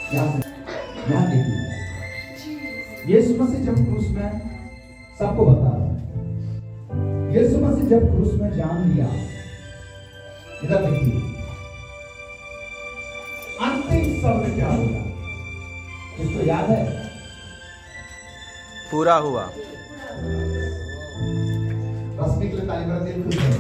यहाँ देखिए, यीशु मसीह जब क्रूस में सबको बता रहा है, यीशु मसीह जब क्रूस में जान दिया, इधर देखिए अंतिम शब्द क्या होगा, किसको याद है? पूरा हुआ। रश्मि के लिए ताली बजाते हैं, खुश हैं।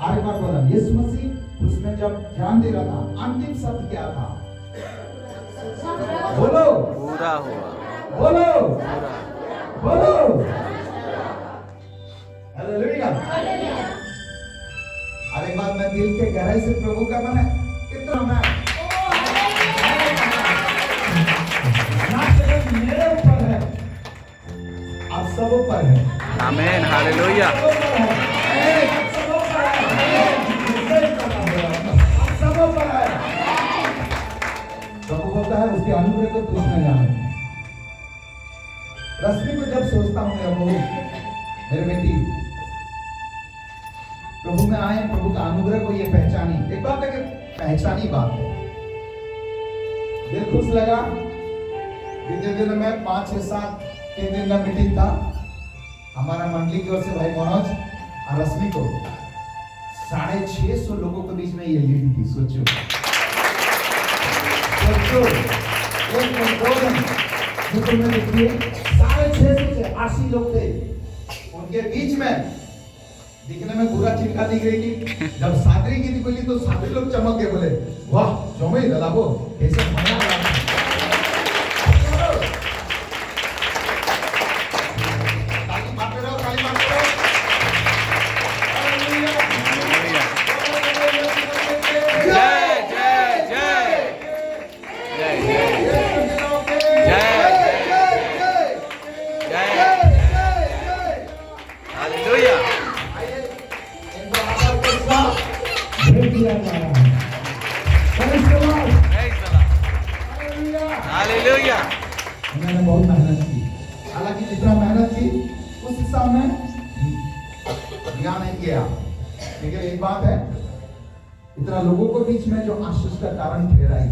आगे बात बोला, यीशु मसीह उसमें जब ध्यान दे रहा था, अंतिम शब्द क्या था? बोलो, पूरा हुआ। बोलो, पूरा। बोलो, हालेलुया। अरे बात मैं दिल के गहराई से प्रभु का मन है कितना मैं ना केवल मेरे ऊपर है, आप सब ऊपर है। आमीन, हालेलुया। प्रभु बोलता है उसके अनुग्रह को तुझ में जाने। रश्मि को जब सोचता हूँ मेरा बहू, मेरे बेटी प्रभु में आए, प्रभु का अनुग्रह को ये पहचानी, एक बात है कि पहचानी बात है, दिल खुश लगा। बीते दिन में 5-6-7 के दिन का मीटिंग था हमारा मंडली की ओर से, भाई मनोज और रश्मि को 650 लोगों के बीच में ये लीड थी। सोचो में देखिए 650 से 80 लोग थे, उनके बीच में दिखने में पूरा चिल्का दिख रही थी। जब सादरी की थी बोली तो सादरी लोग चमक के बोले, वाह जोमे दलाबो कैसे मजा आ रहा है। ताली मारते रहो, ताली मारते रहो। मैंने बहुत मेहनत की, हालांकि जितना मेहनत की उस हिसाब में ध्यान नहीं किया, लेकिन एक बात है, इतना लोगों के बीच में जो आशीष का कारण ठहराई,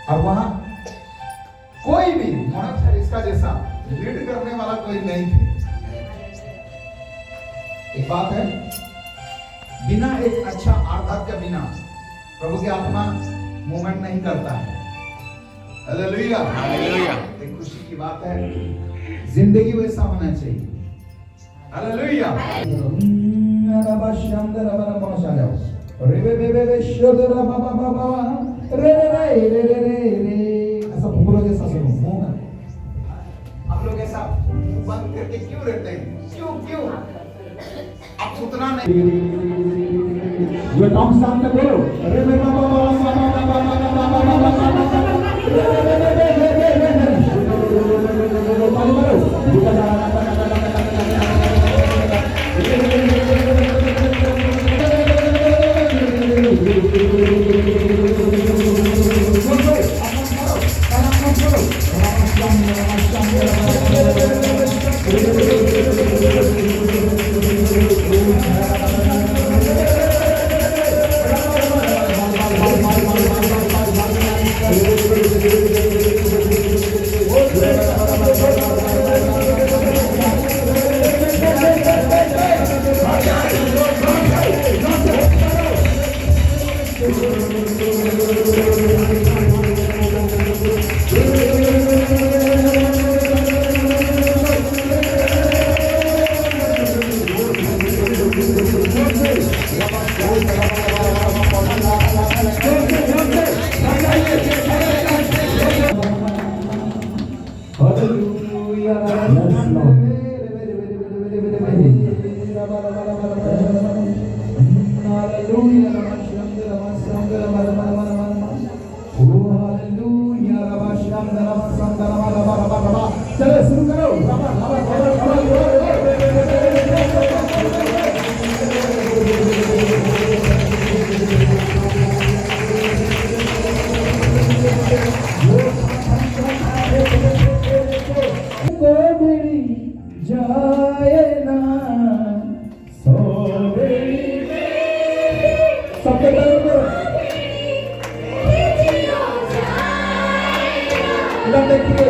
और वहां कोई भी मनोज इसका जैसा लीड करने वाला कोई नहीं थे। एक बात है, बिना एक अच्छा आराधक के बिना प्रभु की आत्मा मूवमेंट नहीं करता है। Hallelujah, hallelujah. एक खुशी की बात है, जिंदगी वैसा होना चाहिए। हालेलुया। ऐसा फूलों जैसा सुनो, मुंह में आप लोग ऐसा बंद करके क्यों रहते हैं? क्यों आप उतना नहीं, ये टॉम सामने बोलो, अरे रे बाबा जाए ना सोवेरी सबके तरफ करो इधर देखिए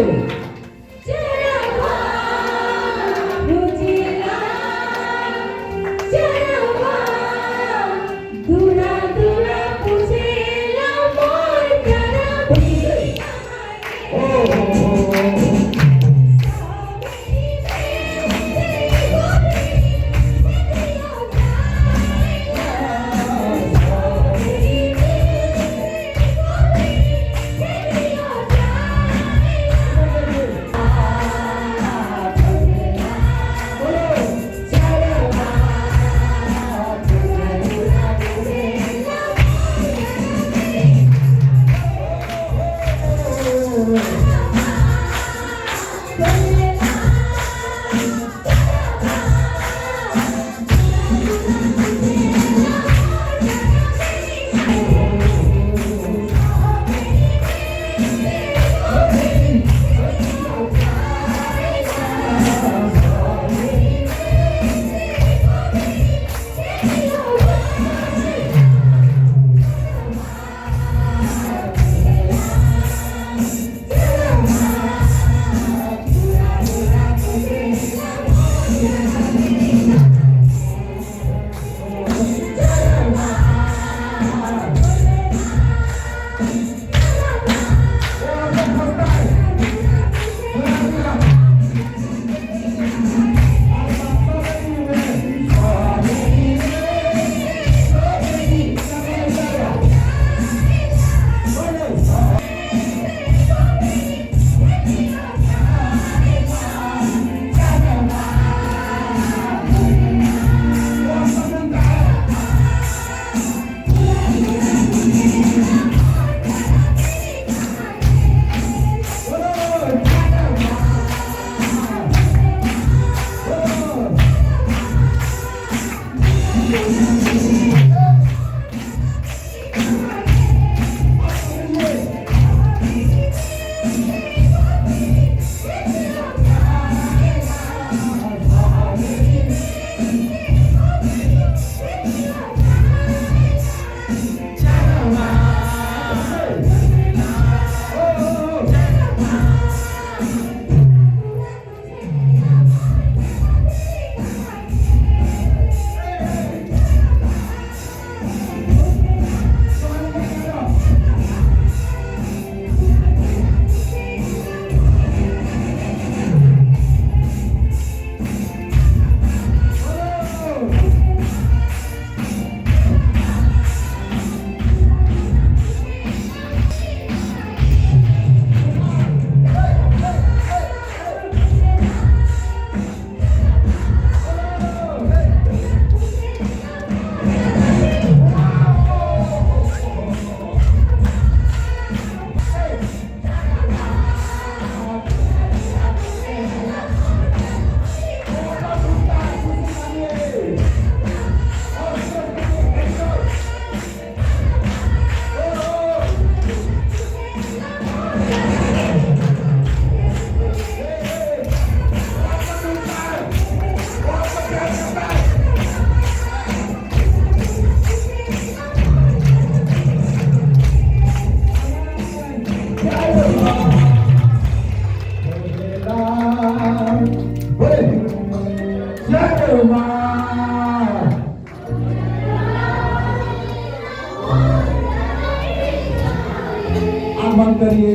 आह्वान करिए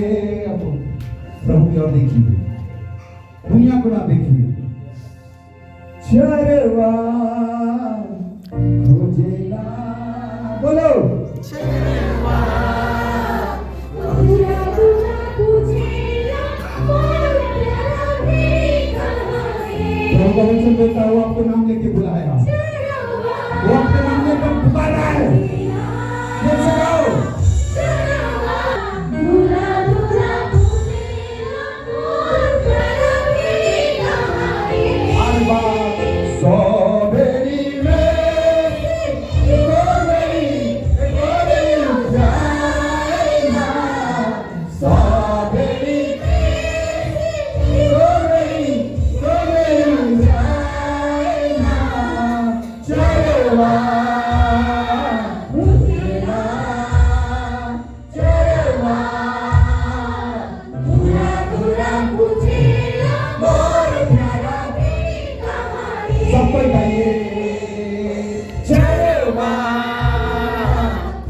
अब प्रभु की ओर देखिए, दुनिया को ना देखिए। चरवा खोजेला, बोलो चरवा प्रभु का वचन देता है, वो आपको नाम लेके बुलाया, वो आपके नाम लेकर पुकार रहा है। कैसे गाओ? Hallelujah. सब कोई गाइए चरवा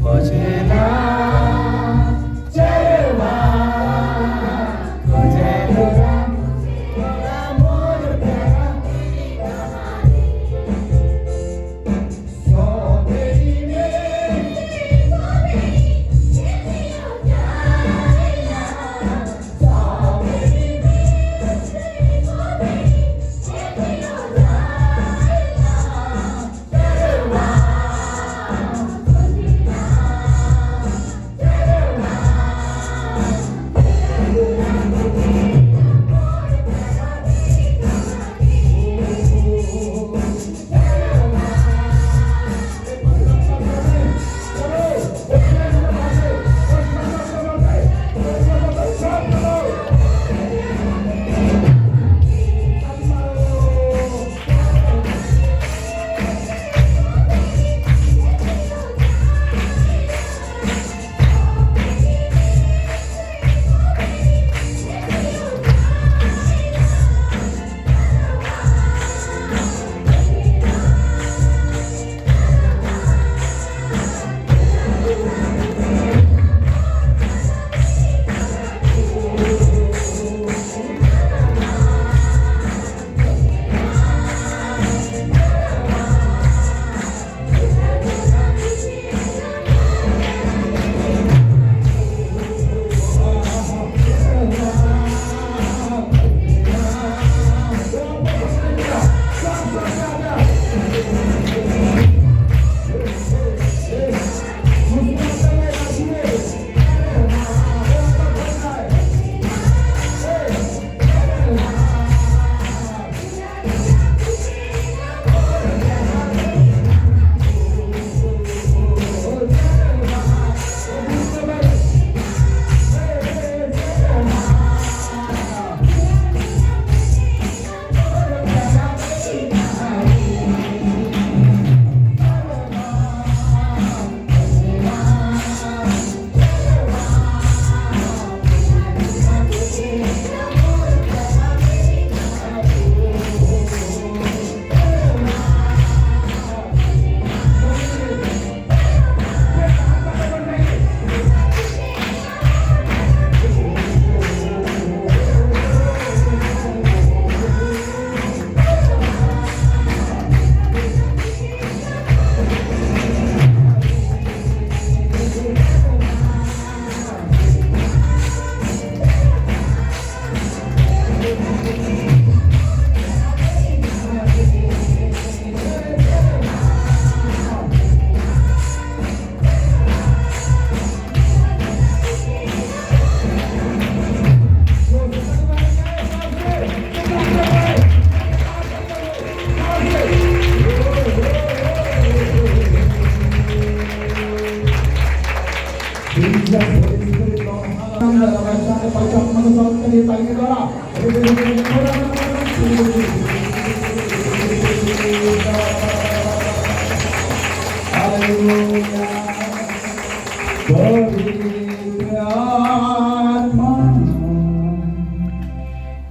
खोजेला चरवा खोजेला मोर प्यारा सोबेरी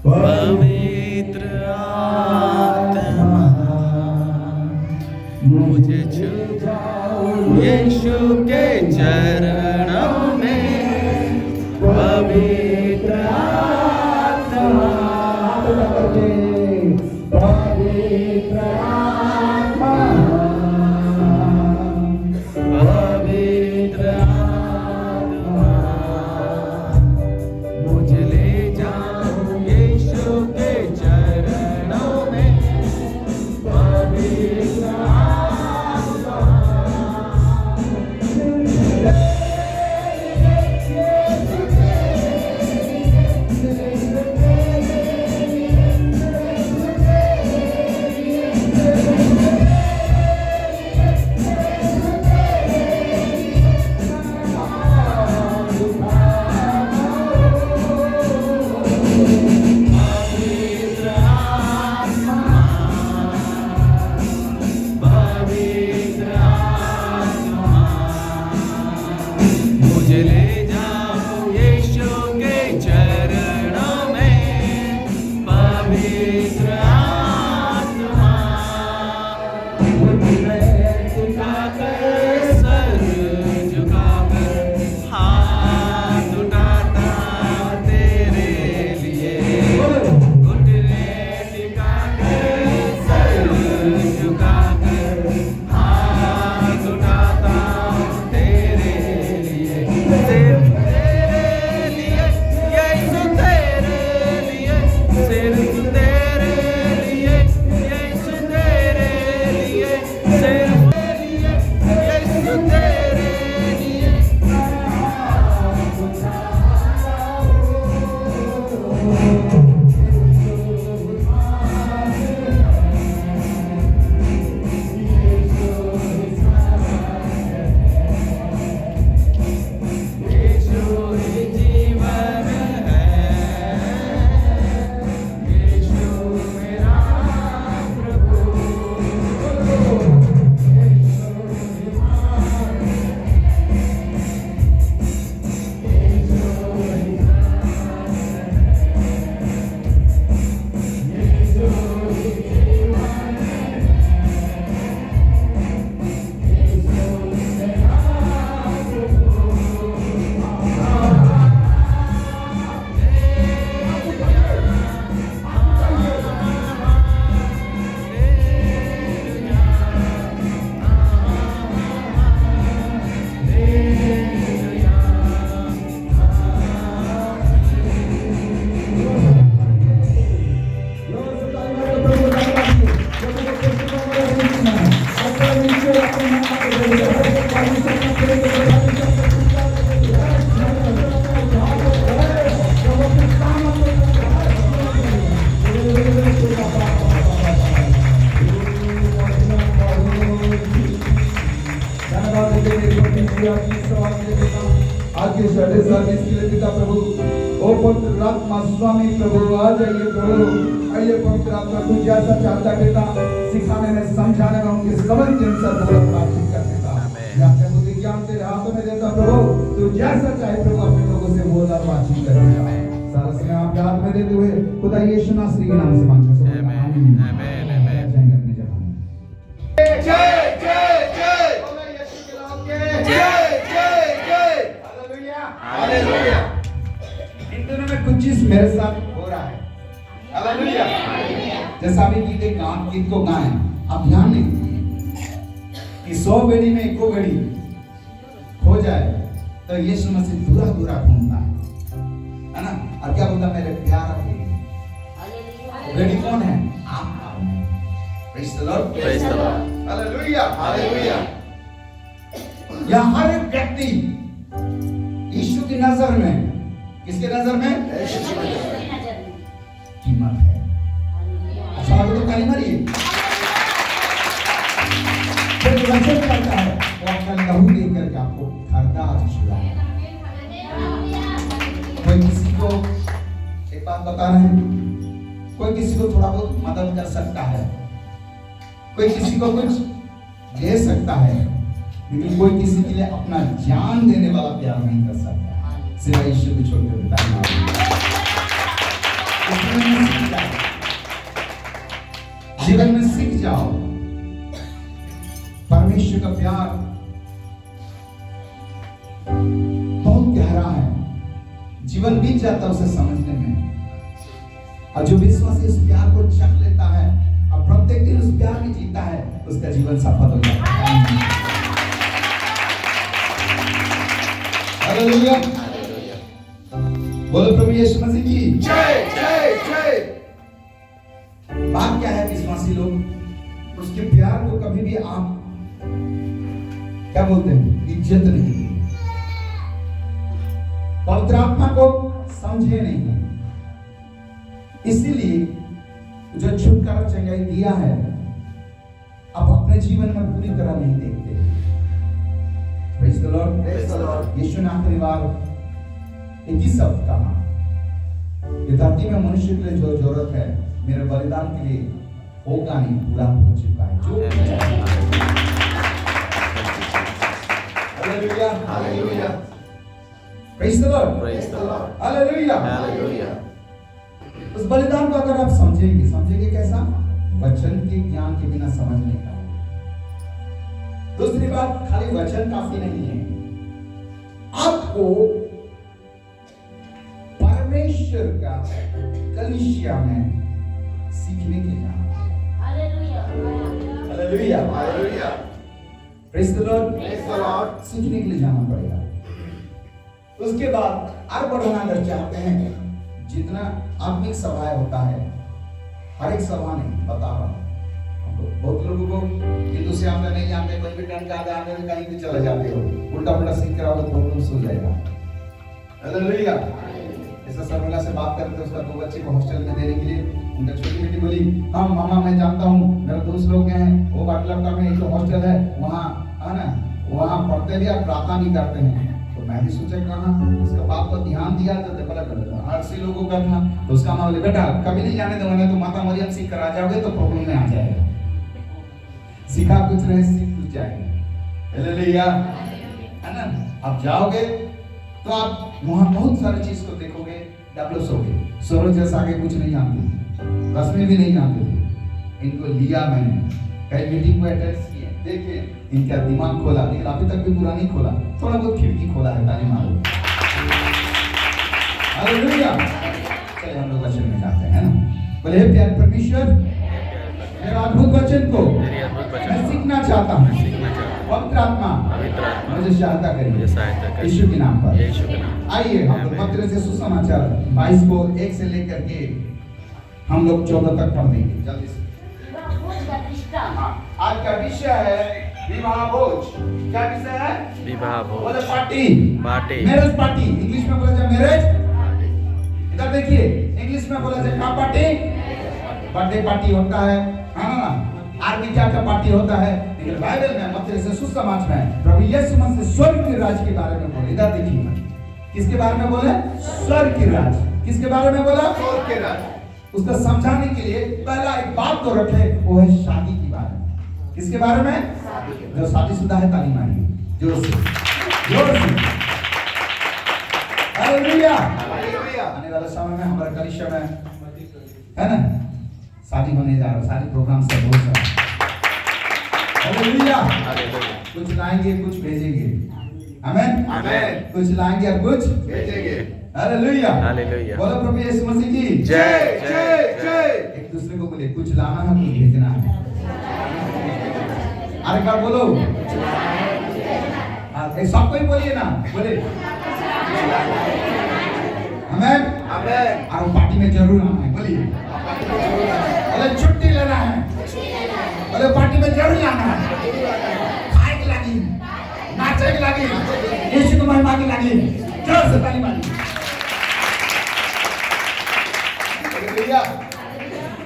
पवित्र आत्मा मुझे छू यीशु के चरणों में। पवित्र आत्मा पवित्र आत्मा पवित्र आत्मा मुझे ले जाओ यीशु के चरणों में। पवित्र धन्यवाद इसके लिए पिता प्रभु। ओ पवित्र आत्मा स्वामी प्रभु आ जाइए प्रभु, आइए पवित्र आत्मा तू जैसा चाहता पिता सिखाने में समझाने में उनके समझ के अनुसार बोलत बातचीत कर पिता। मैं अपने बुद्धि ज्ञान तेरे हाथों में देता प्रभु, तू जैसा चाहे प्रभु अपने लोगों से बोलना बातचीत कर पिता। सारा समय आपके हाथ में देते हुए खुदा यीशु नासरी के नाम से मांगते हैं। आमीन आमीन आमीन। जाएंगे अपनी जगह में। जय जय जय बोलो यीशु के नाम के जय जय जय। Hallelujah hallelujah. इन दिनों में कुछ चीज मेरे साथ हो रहा है। हालेलुया। जैसा अभी गीत को गाएं, आप ध्यान नहीं कि 100 बेड़ी में 1 बेड़ी हो जाए तो यीशु मसीह दूरा दूरा घूमता है ना। और क्या बोलता मेरे प्यारा बेड़ी। बेड़ी कौन है? आप। Praise the Lord praise the Lord. Hallelujah hallelujah. यहाँ हर एक व्यक्ति यीशु की नजर में, किसके नजर में? यीशु की नजर में कीमत है। अच्छा तो कहीं मरिए जब वचन करता है वो अपना लहू लेकर के आपको खरीदा छुड़ाए। कोई किसी को एक बात बता रहे हैं, कोई किसी को थोड़ा बहुत मदद कर सकता है, कोई किसी को कुछ दे सकता है, लेकिन कोई किसी के लिए अपना जान देने वाला प्यार नहीं कर सकता सिवाय यीशु को छोड़ के। जीवन में सीख जाओ परमेश्वर का प्यार बहुत गहरा है। जीवन बीत जाता है उसे समझने में, और जो विश्वासी इस प्यार को चख लेता है और प्रत्येक दिन उस प्यार में जीता है, उसका जीवन सफल हो जाता है। हालेलुया। बोलो प्रभु यीशु मसीह की जय जय जय। बात क्या है विश्वासी लोग, उसके प्यार को कभी भी आप क्या बोलते हैं, इज्जत नहीं दी, पवित्र आत्मा को समझे नहीं, इसीलिए जो छुटकारा चंगाई दिया है अब अपने जीवन में पूरी तरह नहीं देखते। Praise the Lord praise the Lord. यीशु ने आखिरी बार एक ही शब्द कहा, ये धरती में मनुष्य के लिए जो जरूरत है मेरे बलिदान के लिए होगा नहीं, पूरा हो चुका है। जो hallelujah hallelujah. Praise the Lord praise the Lord. Hallelujah hallelujah. उस बलिदान को अगर आप समझेंगे कैसा? वचन के ज्ञान के बिना समझ नहीं पाएंगे। दूसरी बात, खाली वचन काफी नहीं है, आपको परमेश्वर का कलीसिया में सीखने के जाना। Hallelujah hallelujah hallelujah. Praise the Lord praise the Lord. सीखने के लिए जाना पड़ेगा। उसके बाद और बढ़ना अगर चाहते हैं, जितना आत्मिक सभाएं होता है, हर एक सभा नहीं बता रहा हूं, बहुत लोगों को हिंदू से आपने नहीं जानते, कोई भी टन का आगे कहीं भी चले जाते हो, उल्टा पुल्टा सीख कर आओगे प्रॉब्लम हो जाएगा। हालेलुया। ऐसा सरवला से बात करते उसका 2 बच्चे को हॉस्टल में देने के लिए, उनका छोटी बेटी बोली हाँ मामा मैं जानता हूँ, मेरे दोस्त लोग हैं वो बाटलपटा में एक हॉस्टल है वहाँ है ना, वहाँ पढ़ते भी और प्रार्थना भी करते हैं। तो मैं भी सोचा कहा, उसका बाप को ध्यान दिया तो देखा आरसी लोगों का था, तो उसका माँ बोले बेटा कभी नहीं जाने दूंगा, तो माता मरियम सीख कर आ जाओगे तो प्रॉब्लम में आ जाएगा। सीखा कुछ नहीं सीख कुछ जाएगा। हालेलुया है ना। आप जाओगे तो आप वहाँ बहुत सारी चीज को देखोगे, डेवलप होगे। सरोज जैसा आगे कुछ नहीं जानते, रस्में भी नहीं जानते थे, इनको लिया मैंने, कई मीटिंग को अटेंड किए, देखिए इनका दिमाग खोला, लेकिन अभी तक भी पूरा नहीं खोला, थोड़ा बहुत खिड़की खोला है, ताली मारो। हालेलुया। चलिए हम लोग वचन में जाते हैं ना। बोले हे प्यारे परमेश्वर, मेरा अद्भुत वचन को मैं सीखना चाहता हूँ, पवित्र आत्मा मुझे सहायता करिए यीशु के नाम पर। आइए हम लोग मत्ती से सुसमाचार 22 को 1 से लेकर के हम लोग 14 तक पढ़ देंगे जल्दी से। आज का विषय है विवाह भोज। क्या विषय है? विवाह भोज। बोले party, party, marriage party. English में बोला जाए मैरिज। इधर देखिए, इंग्लिश में बोला जाए क्या पार्टी? बर्थडे पार्टी होता है, हाँ आर्मी क्या का पार्टी होता है, लेकिन बाइबल में मत्ती से सुसमाचार में प्रभु यीशु मसीह स्वर्ग के राज्य के बारे में बोले। इधर देखिए किसके बारे में बोले? स्वर्ग की राज। किसके बारे में बोला? स्वर्ग के राज। उसको समझाने के लिए पहला एक बात तो रखे, वो है शादी के बारे में। किसके बारे में? जो शादीशुदा है ताली मारिए जोर से, जोर से। हालेलुया। आने वाले समय में हमारे कलीसिया में है ना शादी होने जा रहा है, शादी प्रोग्राम से बहुत सारा। हालेलुया। कुछ लाएंगे कुछ भेजेंगे। आमेन आमेन। कुछ लाएंगे और कुछ भेजेंगे। हालेलुया। हालेलुया। बोलो प्रभु यीशु मसीह की जय जय जय। एक दूसरे को बोले कुछ लाना है कुछ भेजना है। अरे क्या बोलो? एक सबको ही बोलिए ना, बोले आमेन आमेन। और पार्टी में जरूर आना है, बोलिए। बोले छुट्टी लेना है, बोले पार्टी में जरूर आना है। खाए की लगी, नाचे की लगी, यीशु की महिमा की लगी, जोर से ताली मारिए। हालेलुया।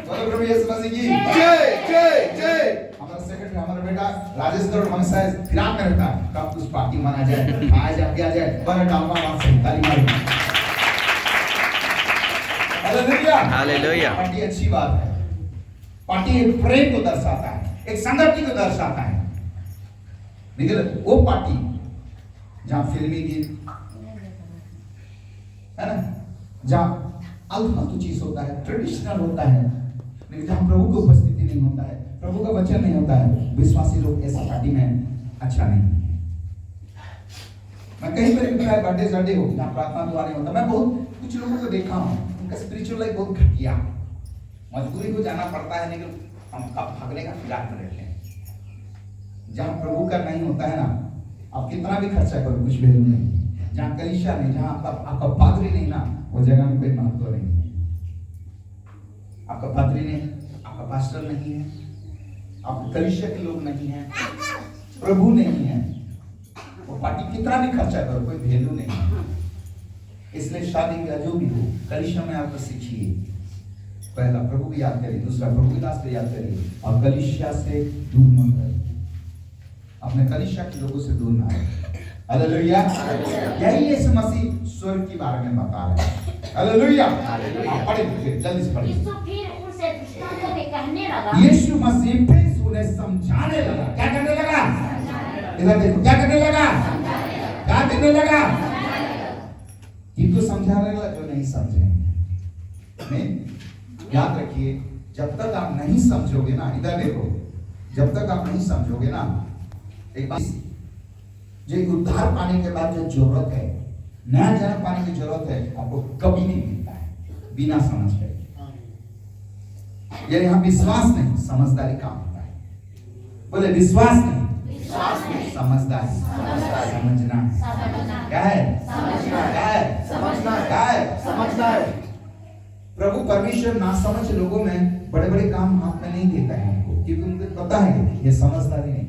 बोलो प्रभु यीशु मसीह की जय जय जय। हमारा सेक्रेटरी हमारा बेटा राजेश दौड़ हमेशा फिराक में रहता है, कब कुछ पार्टी मना जाए, आ जाए क्या जाए, बड़ा डालमा वहां से ताली मारिए। हालेलुया। हालेलुया। पार्टी अच्छी बात है। पार्टी एक प्रेम को दर्शाता है, एक संगति को दर्शाता है। लेकिन वो पार्टी जहां फिल्मी गीत है ना, जहां अल्फातू चीज होता है, ट्रेडिशनल होता है, लेकिन जहां प्रभु की उपस्थिति नहीं होता है, प्रभु का वचन नहीं होता है, विश्वासी लोग ऐसा पार्टी में अच्छा नहीं है। मैं कहीं पर मेरा बर्थडे सडे हो जहाँ प्रार्थना दुआ नहीं होता, मैं बहुत कुछ लोगों को देखा हूँ, उनका स्पिरिचुअल लाइफ बहुत घटिया, मजबूरी को जाना पड़ता है, लेकिन हम कब भागने का फिराक में रहते हैं। जहाँ प्रभु का नहीं होता है ना, आप कितना भी खर्चा करो कुछ वैल्यू नहीं। जहाँ कलीसिया नहीं, जहाँ आपका पादरी नहीं ना, वो जगह में कोई महत्व नहीं है। आपका पादरी नहीं, आपका पास्टर नहीं है, आपके कलीसिया के लोग नहीं है, प्रभु नहीं है, वो पार्टी कितना भी खर्चा करो कोई वैल्यू नहीं है। इसलिए शादी का जो भी हो, कलीसिया में आपको सीखिए। पहला प्रभु को याद करिए, दूसरा प्रभु के दास को याद करिए, और कलीसिया से दूर मत रहिए। अपने कलीसिया के लोगों से दूर ना रहिए। हालेलुया। यही यीशु मसीह स्वर्ग के बारे में बता रहे हैं। हालेलुया। पढ़िए जल्दी से पढ़िए। यीशु फिर उनसे दृष्टांतों में कहने लगा। यीशु मसीह फिर उन्हें समझाने लगा। क्या करने लगा? इधर देखो, क्या करने लगा? क्या करने लगा? किनको समझाने लगा? जो नहीं समझे। नहीं, याद रखिए, जब तक आप नहीं समझोगे ना, इधर देखो, जब तक आप नहीं समझोगे ना, एक बात, जो उद्धार पाने के बाद जो जरूरत है, नया जन्म पाने की जरूरत है, आपको कभी नहीं मिलता है बिना समझ के। ये यहाँ विश्वास नहीं, समझदारी काम होता है। बोले विश्वास नहीं, समझदारी, समझना है। क्या है? क्या है? क्या है? समझना है। प्रभु परमेश्वर ना समझ लोगों में बड़े बड़े काम हाथ में नहीं देता है उनको, क्योंकि उनको पता है कि ये समझदारी नहीं है।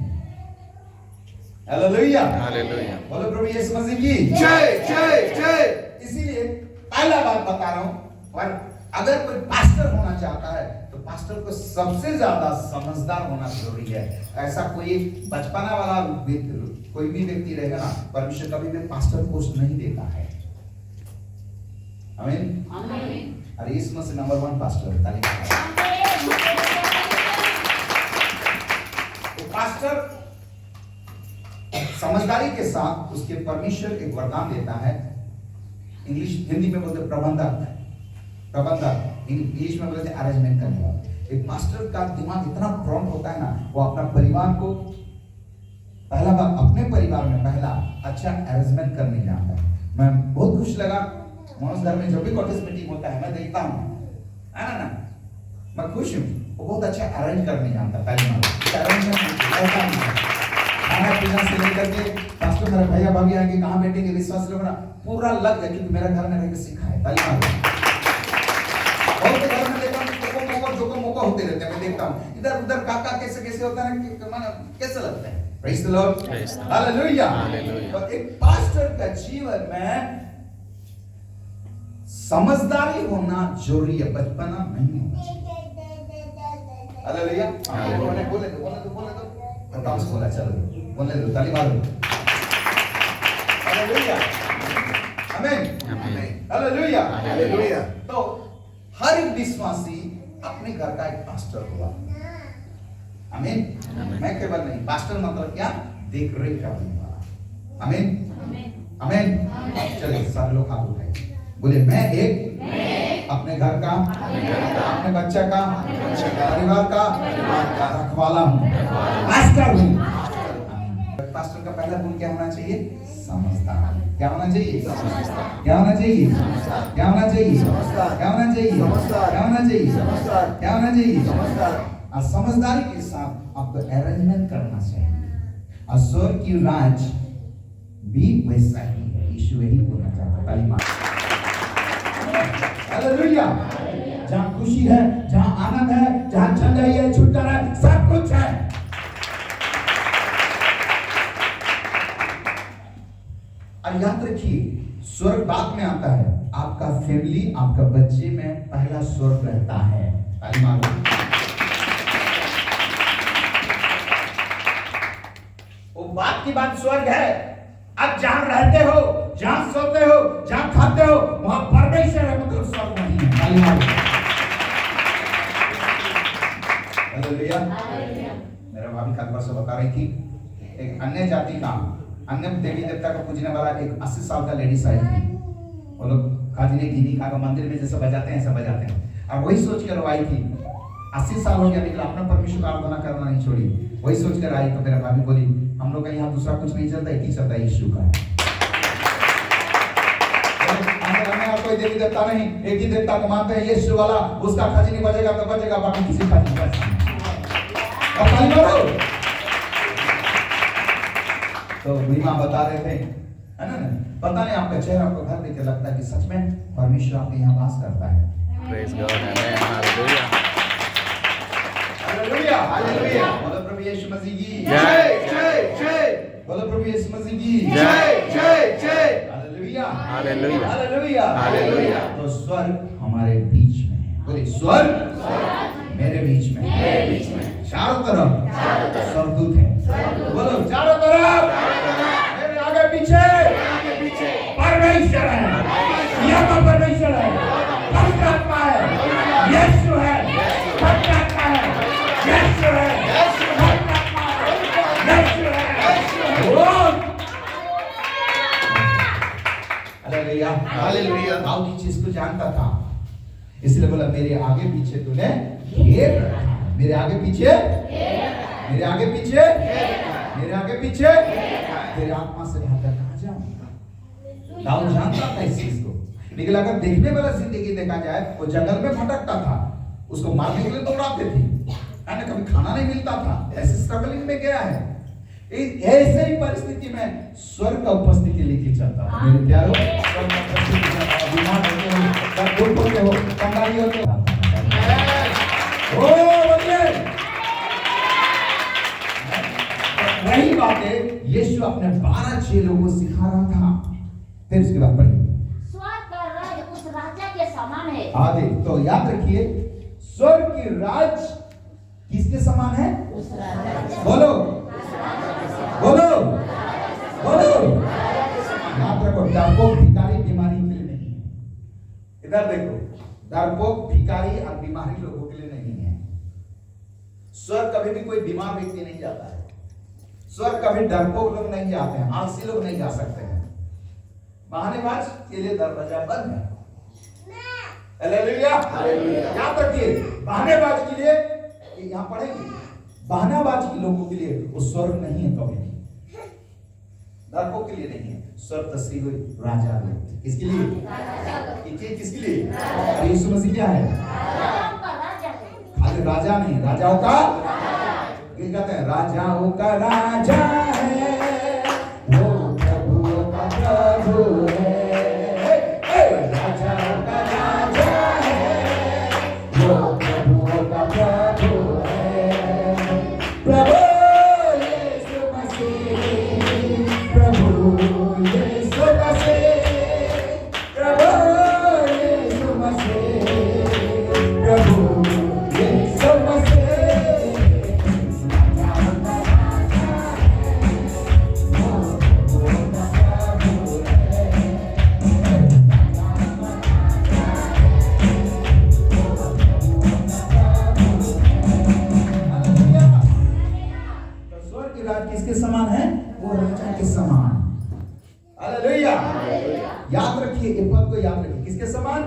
हालेलुया। हालेलुया। बोलो प्रभु यीशु मसीह की जय जय जय। इसीलिए पहला बात बता रहा हूं, और अगर कोई पास्टर होना चाहता है तो पास्टर को सबसे ज्यादा समझदार होना जरूरी है। ऐसा कोई बचपना वाला कोई भी व्यक्ति रहेगा ना, परमेश्वर कभी भी पास्टर पोस्ट नहीं देता है। आमीन। आमीन। अरे इसमें से नंबर 1 पास्टर ताली तो पास्टर समझदारी के साथ उसके परमेश्वर एक वरदान देता है। हिंदी में बोलते प्रबंधक, इंग्लिश में बोलते अरेंजमेंट करने वाला। एक पास्टर का दिमाग इतना प्रॉम्प्ट होता है ना, वो अपना परिवार को पहला बार अपने परिवार में पहला अच्छा अरेंजमेंट करने जानता है। मैं बहुत खुश लगा, मनोज घर में जब भी कॉटेज मीटिंग होता है मैं देखता हूँ, है ना, मैं खुश हूँ। वो बहुत अच्छा अरेंज करने जानता है। पहली बार खाना पीना से लेकर के पास्टर मेरे भैया भाभी आएंगे, कहाँ बैठेंगे, विश्वास लोग ना पूरा लग गया, क्योंकि मेरा घर में रहकर सीखा है। ताली मारो। बहुत घर में देखता हूँ जो को मौका होते रहते हैं, मैं देखता हूँ इधर उधर काका कैसे कैसे होता है, कैसे लगता है। Praise the Lord, hallelujah. तो एक पास्टर का जीवन में समझदारी होना जरूरी है, बचपना नहीं होना चाहिए। हालेलुया। बोले दो डांस बोला, चलो बोले दो, ताली मारो। हालेलुया। आमीन। आमीन। हालेलुया। हालेलुया। तो हर एक विश्वासी अपने घर का एक पास्टर हुआ। आमीन। मैं केवल नहीं, पास्टर मतलब क्या? देख रेख करने वाला। आमीन। आमीन। चलिए सारे लोग हाथ उठाइए, बोले मैं एक अपने घर का, अपने बच्चे का, परिवार का रखवाला हूँ, पास्टर हूँ। पास्टर का पहला गुण क्या होना चाहिए? समझदार। क्या होना चाहिए? क्या होना चाहिए? क्या होना चाहिए? क्या होना चाहिए? क्या होना चाहिए? क्या होना चाहिए? और समझदारी के साथ आपको अरेंजमेंट करना चाहिए। और स्वर्ग की राज भी वैसा ही है। यीशु यही बोलना चाहता है। हालेलुया। जहाँ खुशी है, जहाँ आनंद है, जहाँ चल रही है, छुटकारा है, सब कुछ है। और याद रखिए, स्वर्ग बाद में आता है। आपका फैमिली, आपका बच्चे में पहला स्वर्ग रहता है। ताली मारो। वो बात की बात स्वर्ग है। अब जहां रहते हो, जहां सोते हो, जहां खाते हो, वहां परमेश्वर है, मतलब स्वर्ग नहीं है। ताली मारो। हालेलुया। मेरा भाभी कल परसों बता रही थी, एक अन्य जाति का, अन्य देवी देवता को पूजने वाला एक 80 साल का लेडीज आई थी। वो लोग खादिने गिनी का मंदिर में जैसे बजाते हैं ऐसा बजाते हैं। अब वही सोच कर आई थी, 80 साल हो गया लेकिन अपना परमेश्वर का आराधना करना नहीं छोड़ी। वही सोच कर आई तो मेरा भाभी बोली, हम लोग का यहाँ दूसरा कुछ नहीं चलता, एक ही चलता है, यीशु का है। और कोई देवी देवता नहीं, एक ही देवता को मानते हैं, यीशु वाला। उसका खजनी बजेगा तो बजेगा, बाकी किसी का नहीं बजेगा। तो बुढ़ी बता रहे थे, है ना, पता नहीं आपका चेहरा, आपको घर देख के लगता है कि सच में परमेश्वर आपके यहाँ वास करता है। Praise God. Amen. Hallelujah. Hallelujah. Hallelujah. बोलो प्रभु यीशु मसीह की जय जय जय। बोलो प्रभु यीशु मसीह की जय जय जय। हालेलुया। हालेलुया। हालेलुया। हालेलुया। तो स्वर्ग हमारे बीच में है। बोले स्वर्ग मेरे बीच में है। चारों तरफ स्वर्गदूत है। बोलो चारों तरफ मेरे आगे पीछे परमेश्वर है। यहाँ परमेश्वर है, पवित्र आत्मा है, यीशु है, पवित्र आत्मा है, यीशु है, पवित्र आत्मा है, यीशु है। हालेलुया। हालेलुया। दाऊद इस चीज को जानता था, इसलिए बोला मेरे आगे पीछे तूने घेर रखा है। मेरे आगे पीछे, मेरे आगे पीछे, मेरे आगे पीछे, तेरे आत्मा से भागकर कहाँ जाऊं? दाऊद जानता था इस चीज को, लेकिन अगर देखने वाला जिंदगी देखा जाए, वो जंगल में भटकता था, उसको मारने के लिए दौड़ाते थे, कभी खाना नहीं मिलता था, ऐसे स्ट्रगलिंग में गया है। ऐसे ही परिस्थिति में स्वर्ग का उपस्थिति लेके चलता है। मेरे प्यारों, स्वर्ग का उपस्थिति में बीमार होते हो, दुख होते हो, कंगाली होते हो, वही बातें यीशु अपने 12 चेलों को सिखा रहा था। फिर उसके बाद पढ़िए, स्वर्ग का राज उस राजा के समान है। आगे तो याद रखिए, स्वर्ग की राज किसके समान है? उस राजा बोलो बोलो बोलो। याद रखो, डरपोक भिखारी बीमारी के लिए नहीं है। इधर देखो, डरपोक भिखारी और बीमारी लोगों के लिए नहीं है। स्वर्ग कभी भी कोई बीमार व्यक्ति नहीं जाता है। स्वर्ग कभी डरपोक लोग नहीं जाते हैं, आलसी लोग नहीं जा सकते हैं। बहानेबाज के लिए दरवाजा बंद है। हालेलुया। हालेलुया। याद रखिए, बहानेबाज के लिए, यहाँ पढ़ेंगे, बहानाबाज के लोगों के लिए वो स्वर्ग नहीं है कभी भी। डरपोक के लिए नहीं है। स्वर्ग तस्वीर हुई राजा लोग। किसके लिए? किसके लिए? यीशु मसीह क्या है? खाली राजा नहीं, राजाओं का, ये कहते हैं राजाओं का राजा है, वो प्रभुओं का प्रभु है। राजाओं का राजा है, वो प्रभुओं का प्रभु है। प्रभु यीशु मसीह, प्रभु यीशु मसीह, प्रभु यीशु मसीह, प्रभु यीशु मसीह। ये पद को याद रखिए, किसके समान?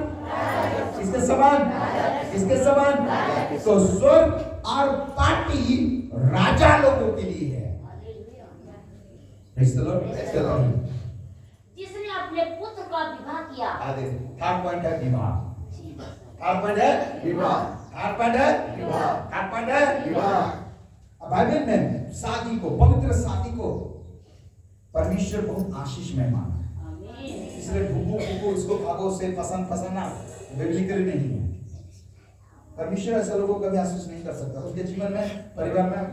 किसके समान? किसके समान? तो स्वर्ग और पार्टी राजा लोगों के लिए है। Praise the Lord. Praise the Lord. जिसने अपने पुत्र का विवाह किया। आगे थर्ड पॉइंट है विवाह। थर्ड पॉइंट है विवाह। थर्ड पॉइंट है विवाह। थर्ड पॉइंट है विवाह। बाइबल में शादी को, पवित्र शादी को परमेश्वर बहुत आशीष में माना है। आमीन। इसलिए भूखो इसको खाओ से पसंद पसंद ना बिब्लिकली नहीं है। परमेश्वर ऐसे लोगों को कभी आशीष नहीं कर सकता, उसके जीवन में परिवार में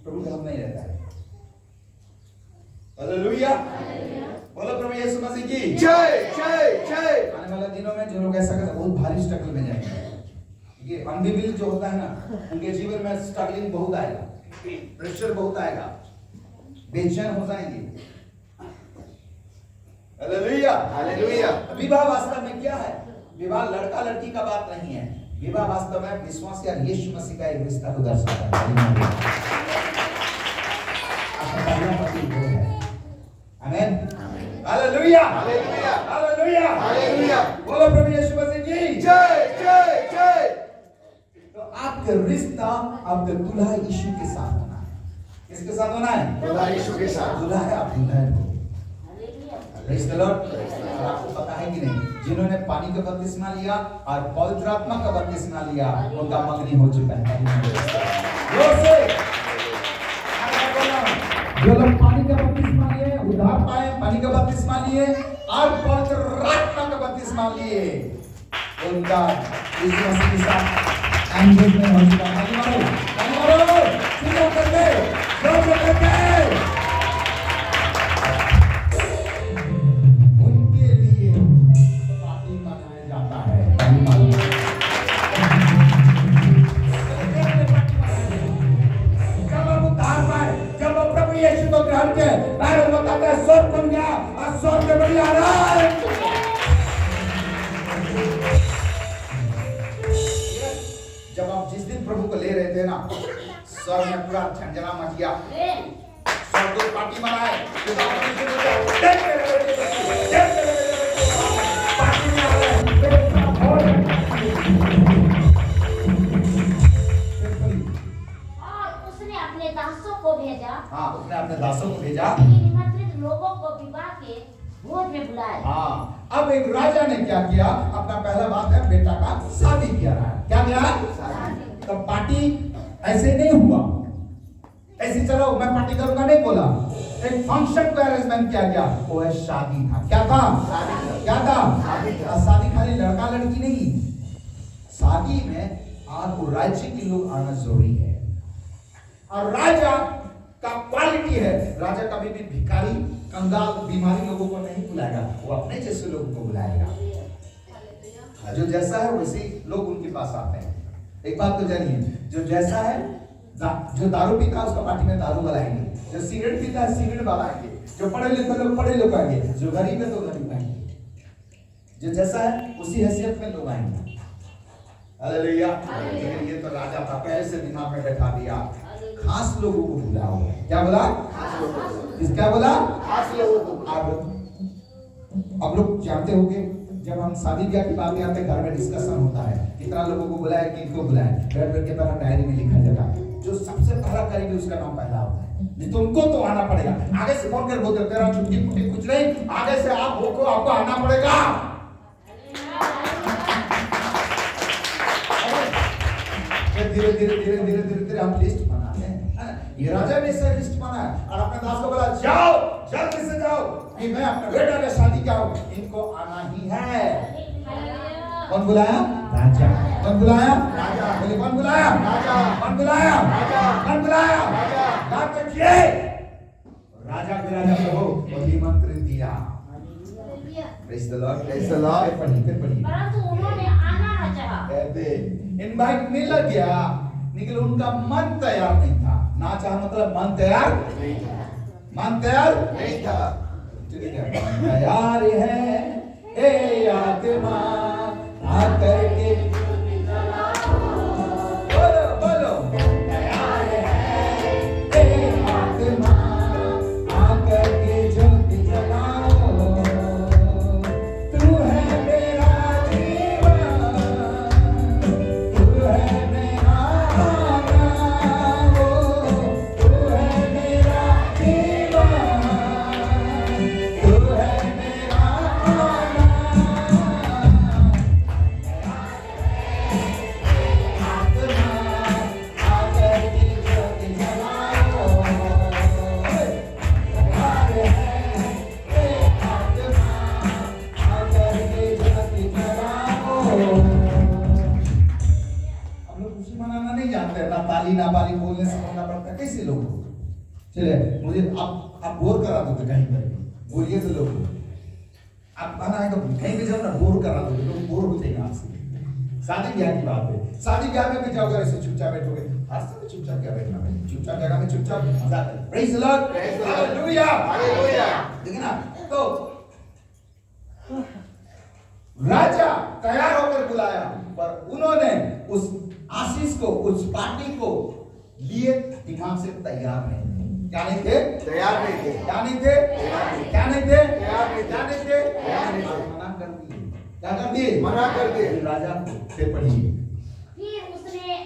प्रभु धाम नहीं रहता है। हालेलुया। बोलो प्रभु यीशु मसीह की जय जय जय। आने वाले दिनों में जो लोग ऐसा करते हैं बहुत भारी स्ट्रगल में जाएंगे। ये अनबिलीव जो होता है ना, उनके जीवन में स्ट्रगलिंग बहुत आएगा, प्रेशर बहुत आएगा, बेचैन हो जाएंगे। Hallelujah hallelujah. विवाह वास्तव में क्या है? विवाह लड़का लड़की का बात नहीं है। विवाह वास्तव में विश्वास या यीशु मसीह का एक रिश्ता को दर्शाता है। आपका पहला पति वो है। आमीन। Hallelujah hallelujah. Hallelujah hallelujah. बोलो प्रभु यीशु मसीह की जय जय जय। तो आपका रिश्ता आपके दूल्हा यीशु के साथ होना है। किसके साथ होना है? दूल्हा यीशु के साथ। दूल्हा है आप दुल्हन हो। हालेलुया। Praise the Lord. और आपको पता है कि नहीं, जिन्होंने पानी का बपतिस्मा लिया और पवित्र आत्मा का बपतिस्मा लिया, उनका मंगनी हो चुका है। जोर से जो लोग पानी का बपतिस्मा लिए, उद्धार पाए, पानी का बपतिस्मा लिए और पवित्र आत्मा का बपतिस्मा लिए, उनका यीशु मसीह के साथ एंगेजमेंट हो चुका है। सीधा करके, जोर से करके उनके लिए पार्टी मनाया जाता है। जब हम उद्धार पाए, जब हम प्रभु यीशु को ग्रहण किए, बाइबल बताता है स्वर्ग खुल गया और स्वर्ग में बड़ी आराम। जब आप जिस दिन प्रभु को ले रहे थे ना, स्वर्ग में पूरा झंझना मच गया, स्वर्ग को पार्टी मनाए, पार्टी में आ रहे और उसने अपने दासों को भेजा। हाँ, उसने अपने दासों को भेजा। निमंत्रित लोगों को विवाह के भोज में बुलाया। हाँ, अब एक राजा ने क्या किया? अपना पहला बात है बेटा का शादी किया रहा है। क्या किया? तो पार्टी ऐसे नहीं हुआ, ऐसे चलो मैं पार्टी करूंगा नहीं बोला। एक फंक्शन का अरेंजमेंट किया गया, वो है शादी था। क्या था? क्या था? और शादी खाली लड़का लड़की नहीं, शादी में आपको राज्य के लोग आना जरूरी है। और राजा का क्वालिटी है, राजा कभी भी भिखारी, कंगाल, बीमारी लोगों को नहीं बुलाएगा, वो अपने जैसे लोगों को बुलाएगा। जो जैसा है वैसे लोग उनके पास आते हैं। एक बात तो जानिए, जो जैसा है, जो दारू पीता है उसका पार्टी में दारू वालाएंगे, जो सिगरेट पीता है सिगरेट वालाएंगे, जो पढ़े लिखे लोग पढ़े लोग आएंगे, जो गरीब है तो गरीब आएंगे, जो जैसा है उसी हैसियत में लोग आएंगे। हालेलुया। लेकिन ये तो राजा था, पहले से दिमाग में बैठा दिया, खास लोगों को बुलाओ। क्या बोला? क्या बोला? खास लोगों को। आप लोग जानते होंगे, जब हम शादी ब्याह की बातें आते हैं, घर में डिस्कशन होता है, कितना लोगों को बुलाया, किनको बुलाया, बैठ बैठ के पहला डायरी में लिखा जाता है, जो सबसे पहला करेंगे उसका नाम पहला होता है। नहीं तो उनको तो आना पड़ेगा। आगे से फोन कर बोलते तेरा छुट्टी पुट्टी कुछ नहीं, आगे से आप हो आपको आना पड़ेगा। धीरे धीरे धीरे धीरे धीरे धीरे हम लिस्ट बनाते हैं। ये राजा ने इसे लिस्ट बनाया और अपने दास को बोला जाओ जल्दी से जाओ कि मैं अपने बेटा का शादी क्या हूं, इनको आना ही है। कौन बुलाया? राजा। कौन बुलाया? राजा। बोले कौन बुलाया? राजा। कौन बुलाया? राजा। कौन बुलाया? राजा। बात देखिए, राजा के राजा प्रभु को निमंत्रण दिया। Praise the Lord. Praise the Lord. फिर पढ़िए। परंतु उन्होंने आना न चाहा। कहते इनवाइट मिल गया, लेकिन उनका मन तैयार नहीं था। ना चाह मतलब मन तैयार नहीं था। मन तैयार नहीं था। तैयार है ए आत्मा आकर के बोलो बोलो, तैयार है ए आत्मा आकर के ज्योति जलाओ। तू है बोलने से बोलना पड़ता है, कैसे लोग हो? चले मुझे आप बोर करा दो कहीं पर बोलिए तो लोग आप कहना है तो कहीं भी जाओ ना बोर करा दो लोग बोर हो जाएंगे आपसे। शादी ब्याह की बात है, शादी ब्याह में भी जाओगे ऐसे चुपचाप बैठोगे, आज तक चुपचाप क्या बैठना है, चुपचाप जगह में चुपचाप मजा करें। Praise the Lord, hallelujah hallelujah. देखिए ना, तो राजा तैयार होकर बुलाया, पर उन्होंने उस आशीष को, उस पार्टी को लिए दिमाग से तैयार नहीं। क्या नहीं थे? तैयार नहीं थे। क्या नहीं थे? क्या नहीं थे? तैयार नहीं थे। क्या नहीं थे? तैयार नहीं थे। मना कर दिए। क्या कर दिए? मना कर दिए। राजा को फिर पढ़िए। फिर उसने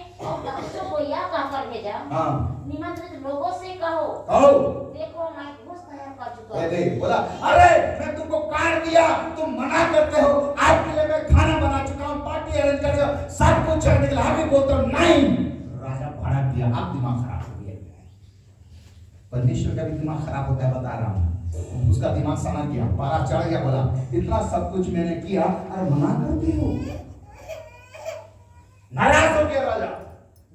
दासों को यह कहकर भेजा, हाँ, निमंत्रित लोगों से कहो, कहो। देखो मैं भोज तैयार कर चुका ये हूँ। देख बोला, अरे मैं तुमको काट दिया, तुम मना करते हो, आपके लिए मैं खाना बना चुका हूँ, पार्टी अरेंज कर दिया, सब कुछ है, लेकिन अभी बोलता हूँ नहीं। राजा भड़क दिया, आप दिमाग खराब हो गया। परमेश्वर का भी दिमाग खराब होता है, बता रहा हूँ। उसका दिमाग समझ गया, पारा चढ़ गया, बोला इतना सब कुछ मैंने किया और मना करते हो। नाराज हो गया राजा,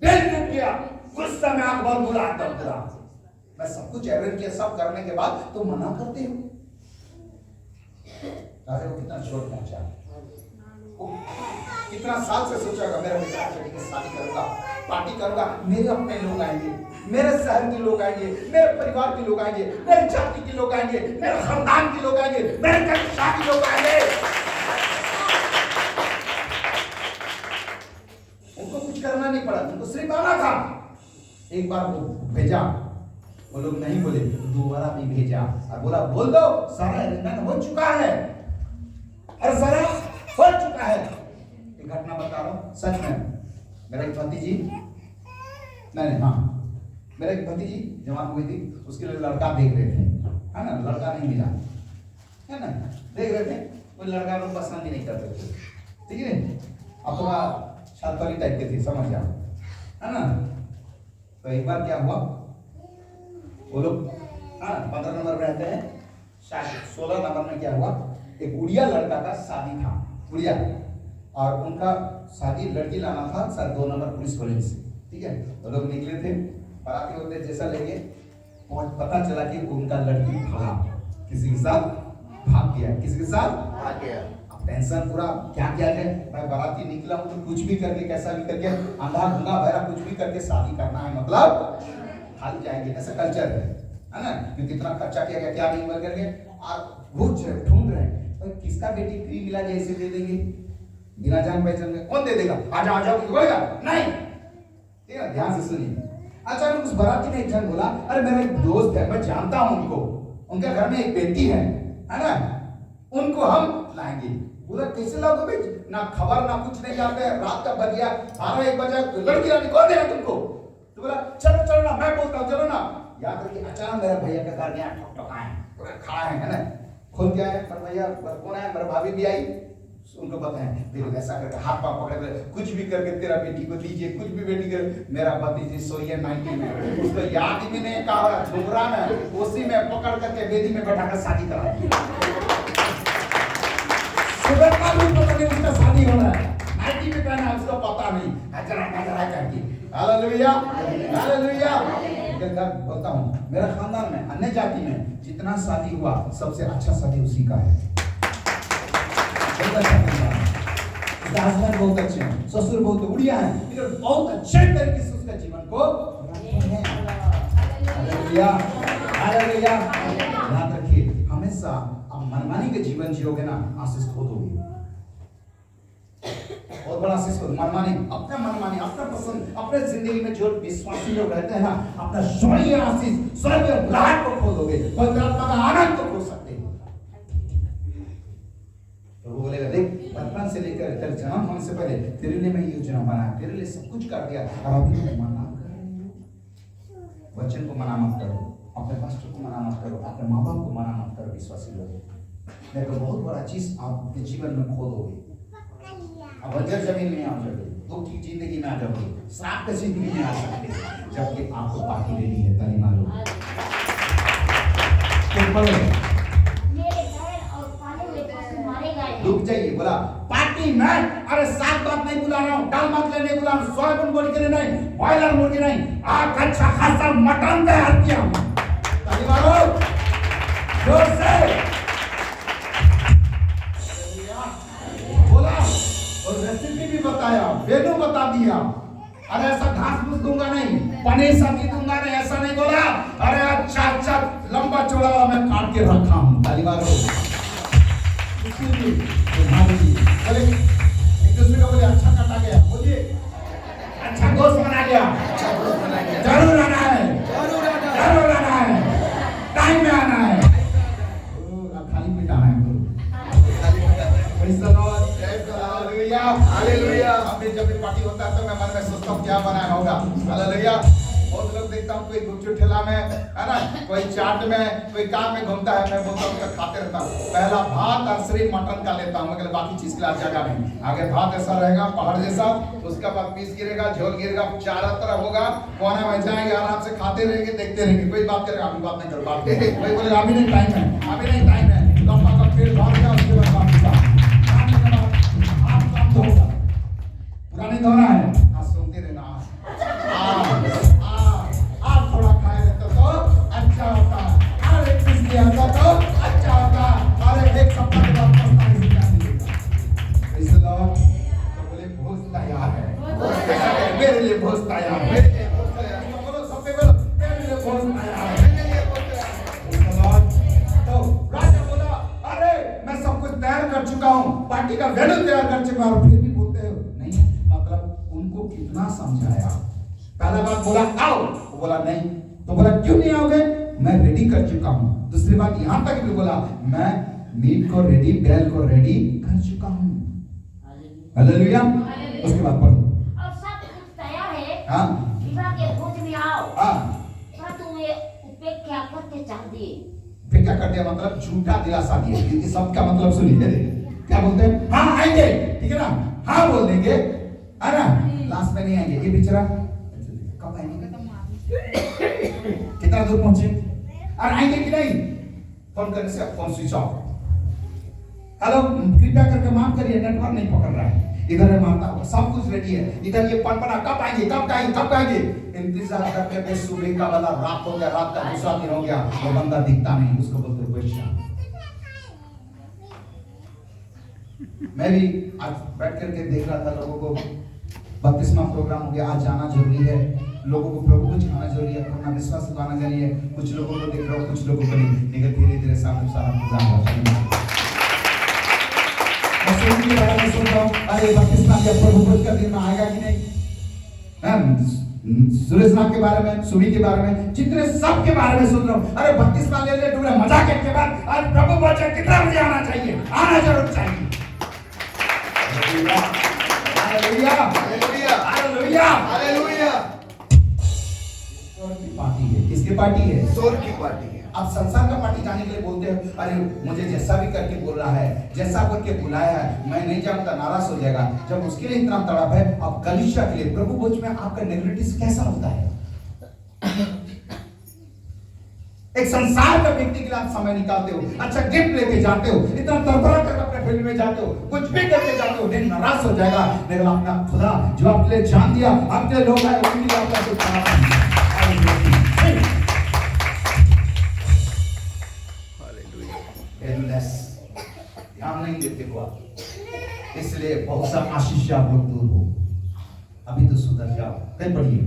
दिल टूट गया, गुस्सा में आंख बंद बुला दबदबा, मैं सब कुछ अरेंज किया, सब करने के बाद तुम मना करते हो। राजा को कितना चोट पहुंचा, वो कितना साल से सोचा मेरा बेटा बेटी की शादी करूंगा, पार्टी करूंगा, मेरे अपने लोग आएंगे, मेरे शहर के लोग आएंगे, मेरे परिवार के लोग आएंगे, मेरी जाति के लोग आएंगे, मेरे खानदान के लोग आएंगे, मेरे कक्षा के लोग आएंगे। उनको कुछ करना नहीं पड़ा, उनको सिर्फ आना था। एक बार वो भेजा, वो लोग नहीं बोले, दोबारा भी भेजा और बोला बोल दो सारा अरेंजमेंट हो चुका है और सारा हो चुका है। एक घटना बता रहा हूँ, सच में मेरा एक भतीजी, नहीं हाँ, मेरा एक भतीजी जवान हुई थी, उसके लिए लड़का देख रहे थे, है ना, लड़का नहीं मिला, है ना, देख रहे थे, कोई लड़का लोग पसंद ही नहीं करते थे, ठीक है। अब थोड़ा छातवाली टाइप के थे, समझ जाओ, है ना। तो एक बार क्या हुआ, वो लोग 15 नंबर में रहते हैं, शायद 16 नंबर में क्या हुआ, एक उड़िया लड़का का शादी था, उड़िया, और उनका शादी लड़की लाना था सर 2 नंबर पुलिस कॉलेज से, ठीक है। तो लोग निकले थे, बाराती होते जैसा लेंगे, पता चला कि उनका लड़की भागा, किसी के साथ भाग गया, किसी के साथ भाग गया। अब टेंशन पूरा, क्या किया जाए, मैं बाराती निकला हूँ तो कुछ भी करके, कैसा भी करके, अंधा धुंधा बहरा कुछ भी करके शादी करना है, मतलब खाली जाएंगे, ऐसा कल्चर है ना, क्योंकि कितना खर्चा किया गया, क्या नहीं बन करके, और वो ढूंढ रहे हैं, तो किसका बेटी फ्री मिला जैसे दे देंगे, बिना जान पहचान में कौन दे देगा, आजा आजा बोलेगा नहीं, ठीक है, ध्यान से सुनिए। अचानक उस बाराती ने एक जन बोला, अरे मेरा एक दोस्त है, मैं जानता हूं उनको, उनके घर में एक बेटी है ना, उनको हम लाएंगे। बोला कैसे लाओगे भाई, ना खबर ना कुछ नहीं जानते, रात का बज गया 12-1 बजे, लड़की लाने कौन देगा तुमको, तो बोला चलो चलो ना, मैं बोलता हूँ चलो ना। याद रखिए, अचानक मेरा भैया का घर गया, ठक-ठकाए पूरा खड़ा है ना, खोल के आया, पर भैया कौन है, मेरा भाभी भी आई, उनको बताएं, देखो ऐसा करके हाथ पांव पकड़ के कुछ भी करके तेरा बेटी को दीजिए, कुछ भी बेटी कर, मेरा भतीजी सोई है 90 में, उसको याद भी नहीं कहा, झुमरा में उसी में पकड़ करके बेदी में बैठा कर शादी करा दी। सुबह का भी पता नहीं उसका शादी होना है, 90 में पहना उसको पता नहीं, हजरा करके, हालेलुया हालेलुया। बोलता हूँ मेरा खानदान में, अन्य जाति में जितना शादी हुआ, सबसे अच्छा शादी उसी का है। हस्बैंड बहुत अच्छे हैं, ससुर बहुत उड़िया है, लेकिन बहुत अच्छे तरीके से उसका जीवन को हालेलुया हालेलुया। याद रखिए, हमेशा आप मनमानी के जीवन जियोगे ना, आशीष खो दोगे, बहुत बड़ा आशीष खो, मनमानी, अपना मनमानी, अपना पसंद, अपने जिंदगी में जो विश्वासी लोग रहते हैं ना, अपना स्वर्गीय आशीष, स्वर्गीय लाभ को खो दोगे, पवित्र आत्मा का आनंद को खो सकते हैं। तो वो बोलेगा देख, बचपन से लेकर तेरे जन्म होने से पहले तेरे लिए मैं योजना बनाया, तेरे लिए सब कुछ कर दिया, और अभी तुम मना कर रहे हो। बच्चन को मना मत करो, अपने पास्टर को मना मत करो, अपने माँ बाप को मना मत करो, विश्वासी लोग, नहीं तो बहुत बड़ा चीज आपके जीवन में खो दोगे। अब बंजर जमीन में आ जाओगे, दुख की जिंदगी में आ जाओगे, श्राप की जिंदगी में आ सकते, जबकि आपको पार्टी लेनी है, ताली मारो। रुक जाइए, बोला पार्टी में, अरे साफ बात नहीं बुला रहा हूँ, दाल मत लेने बोला, सोयाबीन मुर्गी नहीं, बॉयलर मुर्गी नहीं, आज अच्छा खासा मटन तैयार किया हूं। ताली मारो जोर से, बोला और रेसिपी भी बताया, मेनू बता दिया। अरे ऐसा घास फूस दूंगा नहीं, पनीर सब्जी दूंगा नहीं, ऐसा नहीं बोला। अरे अच्छा अच्छा लंबा चौड़ा वाला मैं काट के रखा हूं। ताली मारो। चले एक दूसरे को बोले अच्छा काटा गया, बोलिए अच्छा गोश्त बना गया, जरूर आना है, जरूर आना है, टाइम में आना है। खाली पेट आना है। Praise the Lord, hallelujah, hallelujah. अभी जब भी पार्टी होता है तो मैं मन में सोचता हूँ क्या बनाया होगा। हालेलुया। बहुत लोग देखता हूँ कोई गुपचुप ठेला में है ना, कोई चाट में, कोई काम में घूमता है, मैं बोलता हूँ खाते रहता हूँ। पहला भात और सिर्फ मटन का लेता हूँ, मगर बाकी चीज के लिए जगह नहीं। आगे भात ऐसा रहेगा पहाड़ जैसा, उसके बाद पीस गिरेगा, झोल गिरेगा, चारों तरफ होगा, कोना में जाएंगे, आराम से खाते रहेंगे, देखते रहेंगे। कोई बात करेगा, अभी बात नहीं कर पाते, कोई बोलेगा अभी नहीं टाइम है, अभी नहीं टाइम है, लंबा का पेट भाग गया, उसके बाद बात का पूरा नहीं धोना है। आज सुनते रहना, आप थोड़ा खाए रहते तो अच्छा होता, और एक पीस लिया होता तो अच्छा होता, और एक सप्ताह के बाद पछताने से क्या मिलेगा। Praise the Lord। तो बोले भोज तैयार है, मेरे लिए भोज तैयार है, बोलो सबसे बोलो मेरे लिए भोज तैयार है। Praise the Lord। तो राजा बोला अरे मैं सब कुछ तैयार कर चुका हूँ, पार्टी का वेन्यू तैयार कर चुका हूँ, फिर भी बोलते हो नहीं है। मतलब उनको कितना समझाया। पहला बात बोला आओ, वो बोला नहीं, तो बोला क्यों नहीं आओगे, मैं रेडी कर चुका हूँ। दूसरी बात यहाँ तक भी बोला मैं मीट को रेडी, बैल को रेडी कर चुका हूँ। हालेलुया। उसके बाद पढ़ो। और सब कुछ तैयार है, हाँ विवाह के भोज में आओ। हाँ, पर तुम्हें उपेक्षा करके चाह दिए। फिर क्या कर दिया, मतलब झूठा दिलासा दिया। क्योंकि सबका मतलब सुनिए, क्या बोलते हैं, हाँ आएंगे, ठीक है ना, हाँ बोल देंगे, है ना, लास्ट में नहीं आएंगे। ये बेचारा कब आएंगे, कितना दूर पहुंचे, और आएंगे कि नहीं, फोन करने से फोन स्विच ऑफ। हेलो कृपया करके माफ करिए, नेटवर्क नहीं पकड़ रहा है, इधर है मारता हुआ, सब कुछ रेडी है, इधर ये पनपना कब आएंगे, कब आएंगे, कब आएंगे, इंतजार करते हुए सुबह का वाला रात हो गया, रात का दूसरा दिन हो गया, वो बंदा दिखता नहीं, उसको बोलते क्वेश्चन। मैं भी आज बैठ करके देख रहा था, लोगों को बपतिस्मा प्रोग्राम हो गया, आज जाना जरूरी है, लोगों को प्रभु को सिखाना जरूरी है, अपना विश्वास सिखाना जरूरी है। कुछ लोगों को देख रहा हूँ, कुछ लोगों को नहीं, लेकिन धीरे धीरे सामने सारा इंतजाम होगा। मैं सुन के बारे में सुन रहा हूँ, अरे बपतिस्मा के प्रभु भोज का दिन में आएगा कि नहीं, सुरेश नाथ के बारे में, सुमी के बारे में, जितने सब के बारे में सुन रहा हूँ। अरे बपतिस्मा ले ले डूबे मजा के बाद आज प्रभु भोज कितना बजे आना चाहिए, आना जरूर चाहिए। Hallelujah, hallelujah, hallelujah, hallelujah. ईश्वर की पार्टी है, किसकी पार्टी है, ईश्वर की पार्टी है। अब संसार का पार्टी जाने के लिए बोलते हैं, अरे मुझे जैसा भी करके बोल रहा है, जैसा करके बुलाया है, मैं नहीं जाऊंगा, नाराज हो जाएगा। जब उसके लिए इतना तड़प है, अब कलीसिया के लिए प्रभु भोज में आपका नेगेटिव कैसा होता है। एक संसार का व्यक्ति के लिए आप समय निकालते हो, अच्छा गिफ्ट लेके जाते हो, इतना तरफड़ा करके अपने फील्ड में जाते हो, कुछ भी करके जाते हो, दिन नाराज हो जाएगा। लेकिन अपना खुदा जो आपके लिए जान दिया, आपके लोग हैं, उनके लिए आपका कुछ खराब नहीं। ध्यान नहीं देते हो आप, इसलिए बहुत सा आशीष आप लोग दूर हो। अभी तो सुधर जाओ, कहीं पढ़िए।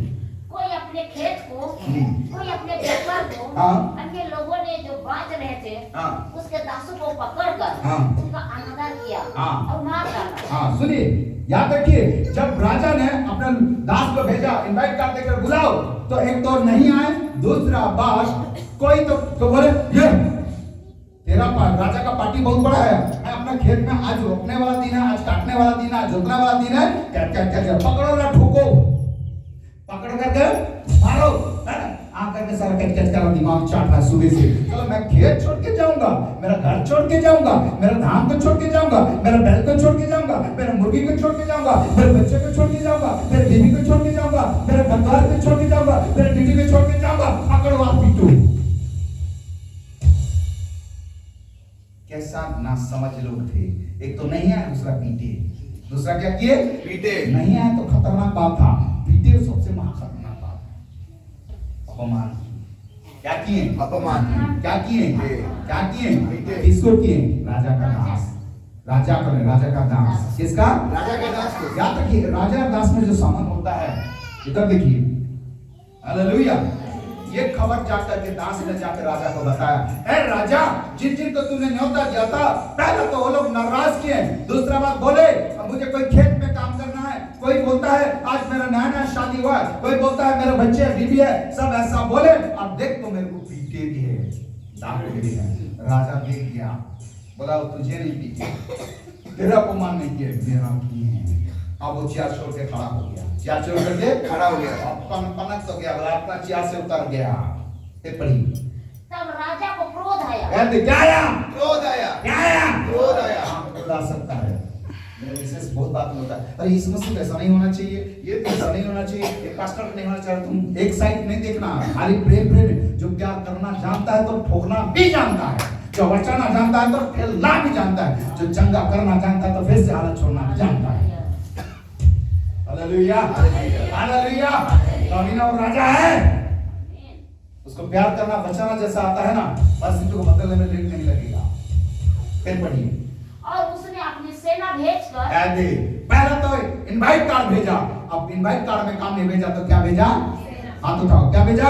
कोई अपने खेत को, कोई अपने व्यापार को, हाँ। अन्य लोगों ने जो बांट रहे थे, हाँ। उसके दासों को पकड़कर हाँ। उनका अनादर किया हाँ। और मार डाला। हाँ सुनिए, याद रखिए, जब राजा ने अपने दास को भेजा, इनवाइट कर देकर बुलाओ, तो एक तो नहीं आए, दूसरा बात कोई तो बोले ये तेरा राजा का पार्टी बहुत बड़ा है, मैं अपना खेत में आज रोपने वाला दिन है, आज काटने वाला दिन है, आज जोतने वाला दिन है, क्या क्या क्या क्या पकड़ो ना, ठोको, पकड़ करके मारो, आकर के सारा कच कच करा, दिमाग चाट रहा सुबह से। चलो मैं खेत छोड़ के जाऊंगा, मेरा घर छोड़ के जाऊंगा, मेरा धान को छोड़ के जाऊंगा, मेरा बैल को छोड़ के जाऊंगा, मेरा मुर्गी को छोड़ के जाऊंगा, मेरे बच्चे को छोड़ के जाऊंगा, मेरे बीवी को छोड़ के जाऊंगा, मेरे परिवार को छोड़ के जाऊंगा, मेरे बेटी को छोड़ के जाऊंगा, पकड़ो आप पीटो। कैसा ना समझ लोग थे, एक तो नहीं आया, दूसरा पीटे। दूसरा क्या किए? पीटे। नहीं आए तो खतरनाक बात था, पीटे सबसे महाखतरनाक बात है। अपमान क्या किए? अपमान। क्या किए? पीटे। क्या किए? पीटे। किसको किए? राजा का दास। राजा का दास। किसका? राजा का दास को। याद रखिए, राजा दास में जो संबंध होता है, इधर देखिए, हालेलुया। ये खबर जाकर के दास ने जाकर राजा को बताया, ए राजा, जिन जिन को तूने न्योता दिया था, पहले तो वो लोग नाराज किए, दूसरा बात बोले अब मुझे कोई खेत में काम करना है, कोई बोलता है आज मेरा नया नया शादी हुआ है, कोई बोलता है मेरे बच्चे बीबी है, सब ऐसा बोले, अब देख तो मेरे को पीटे भी है, डांटे भी है। राजा देख गया, बोला तुझे नहीं पीटे, तेरा अपमान नहीं किया, मेरा किए हैं। अब वो चेयर छोड़ के खड़ा हो गया, चेयर छोड़ करके खड़ा हो गया। अपन पनक तो गया, बोला अपना चेयर से उतर गया। फिर पढ़ी, तब राजा को क्रोध आया। कहते क्या आया? क्रोध आया। क्या आया? क्रोध आया। ला सकता है, मेरे विशेष बहुत बात में होता है, अरे इस मसीह ऐसा नहीं होना चाहिए, ये तो ऐसा नहीं होना चाहिए, ये पास्टर नहीं होना चाहिए। तुम एक साइड नहीं देखना, खाली प्रेम प्रेम। जो प्यार करना जानता है तो ठोकना भी जानता है, जो बचाना जानता है तो फैलना भी जानता है, जो चंगा करना जानता है तो फिर से हालत छोड़ना भी जानता है। Hallelujah, hallelujah. नवीन और राजा है, उसको प्यार करना बचाना जैसा आता है ना, बस इनको बदलने में लेट नहीं लगेगा। फिर पढ़िए, और उसने अपनी सेना भेजकर ऐसे पहले तो इनवाइट कार्ड भेजा, अब इनवाइट कार्ड में काम नहीं भेजा तो क्या भेजा? हाथ उठाओ, क्या भेजा?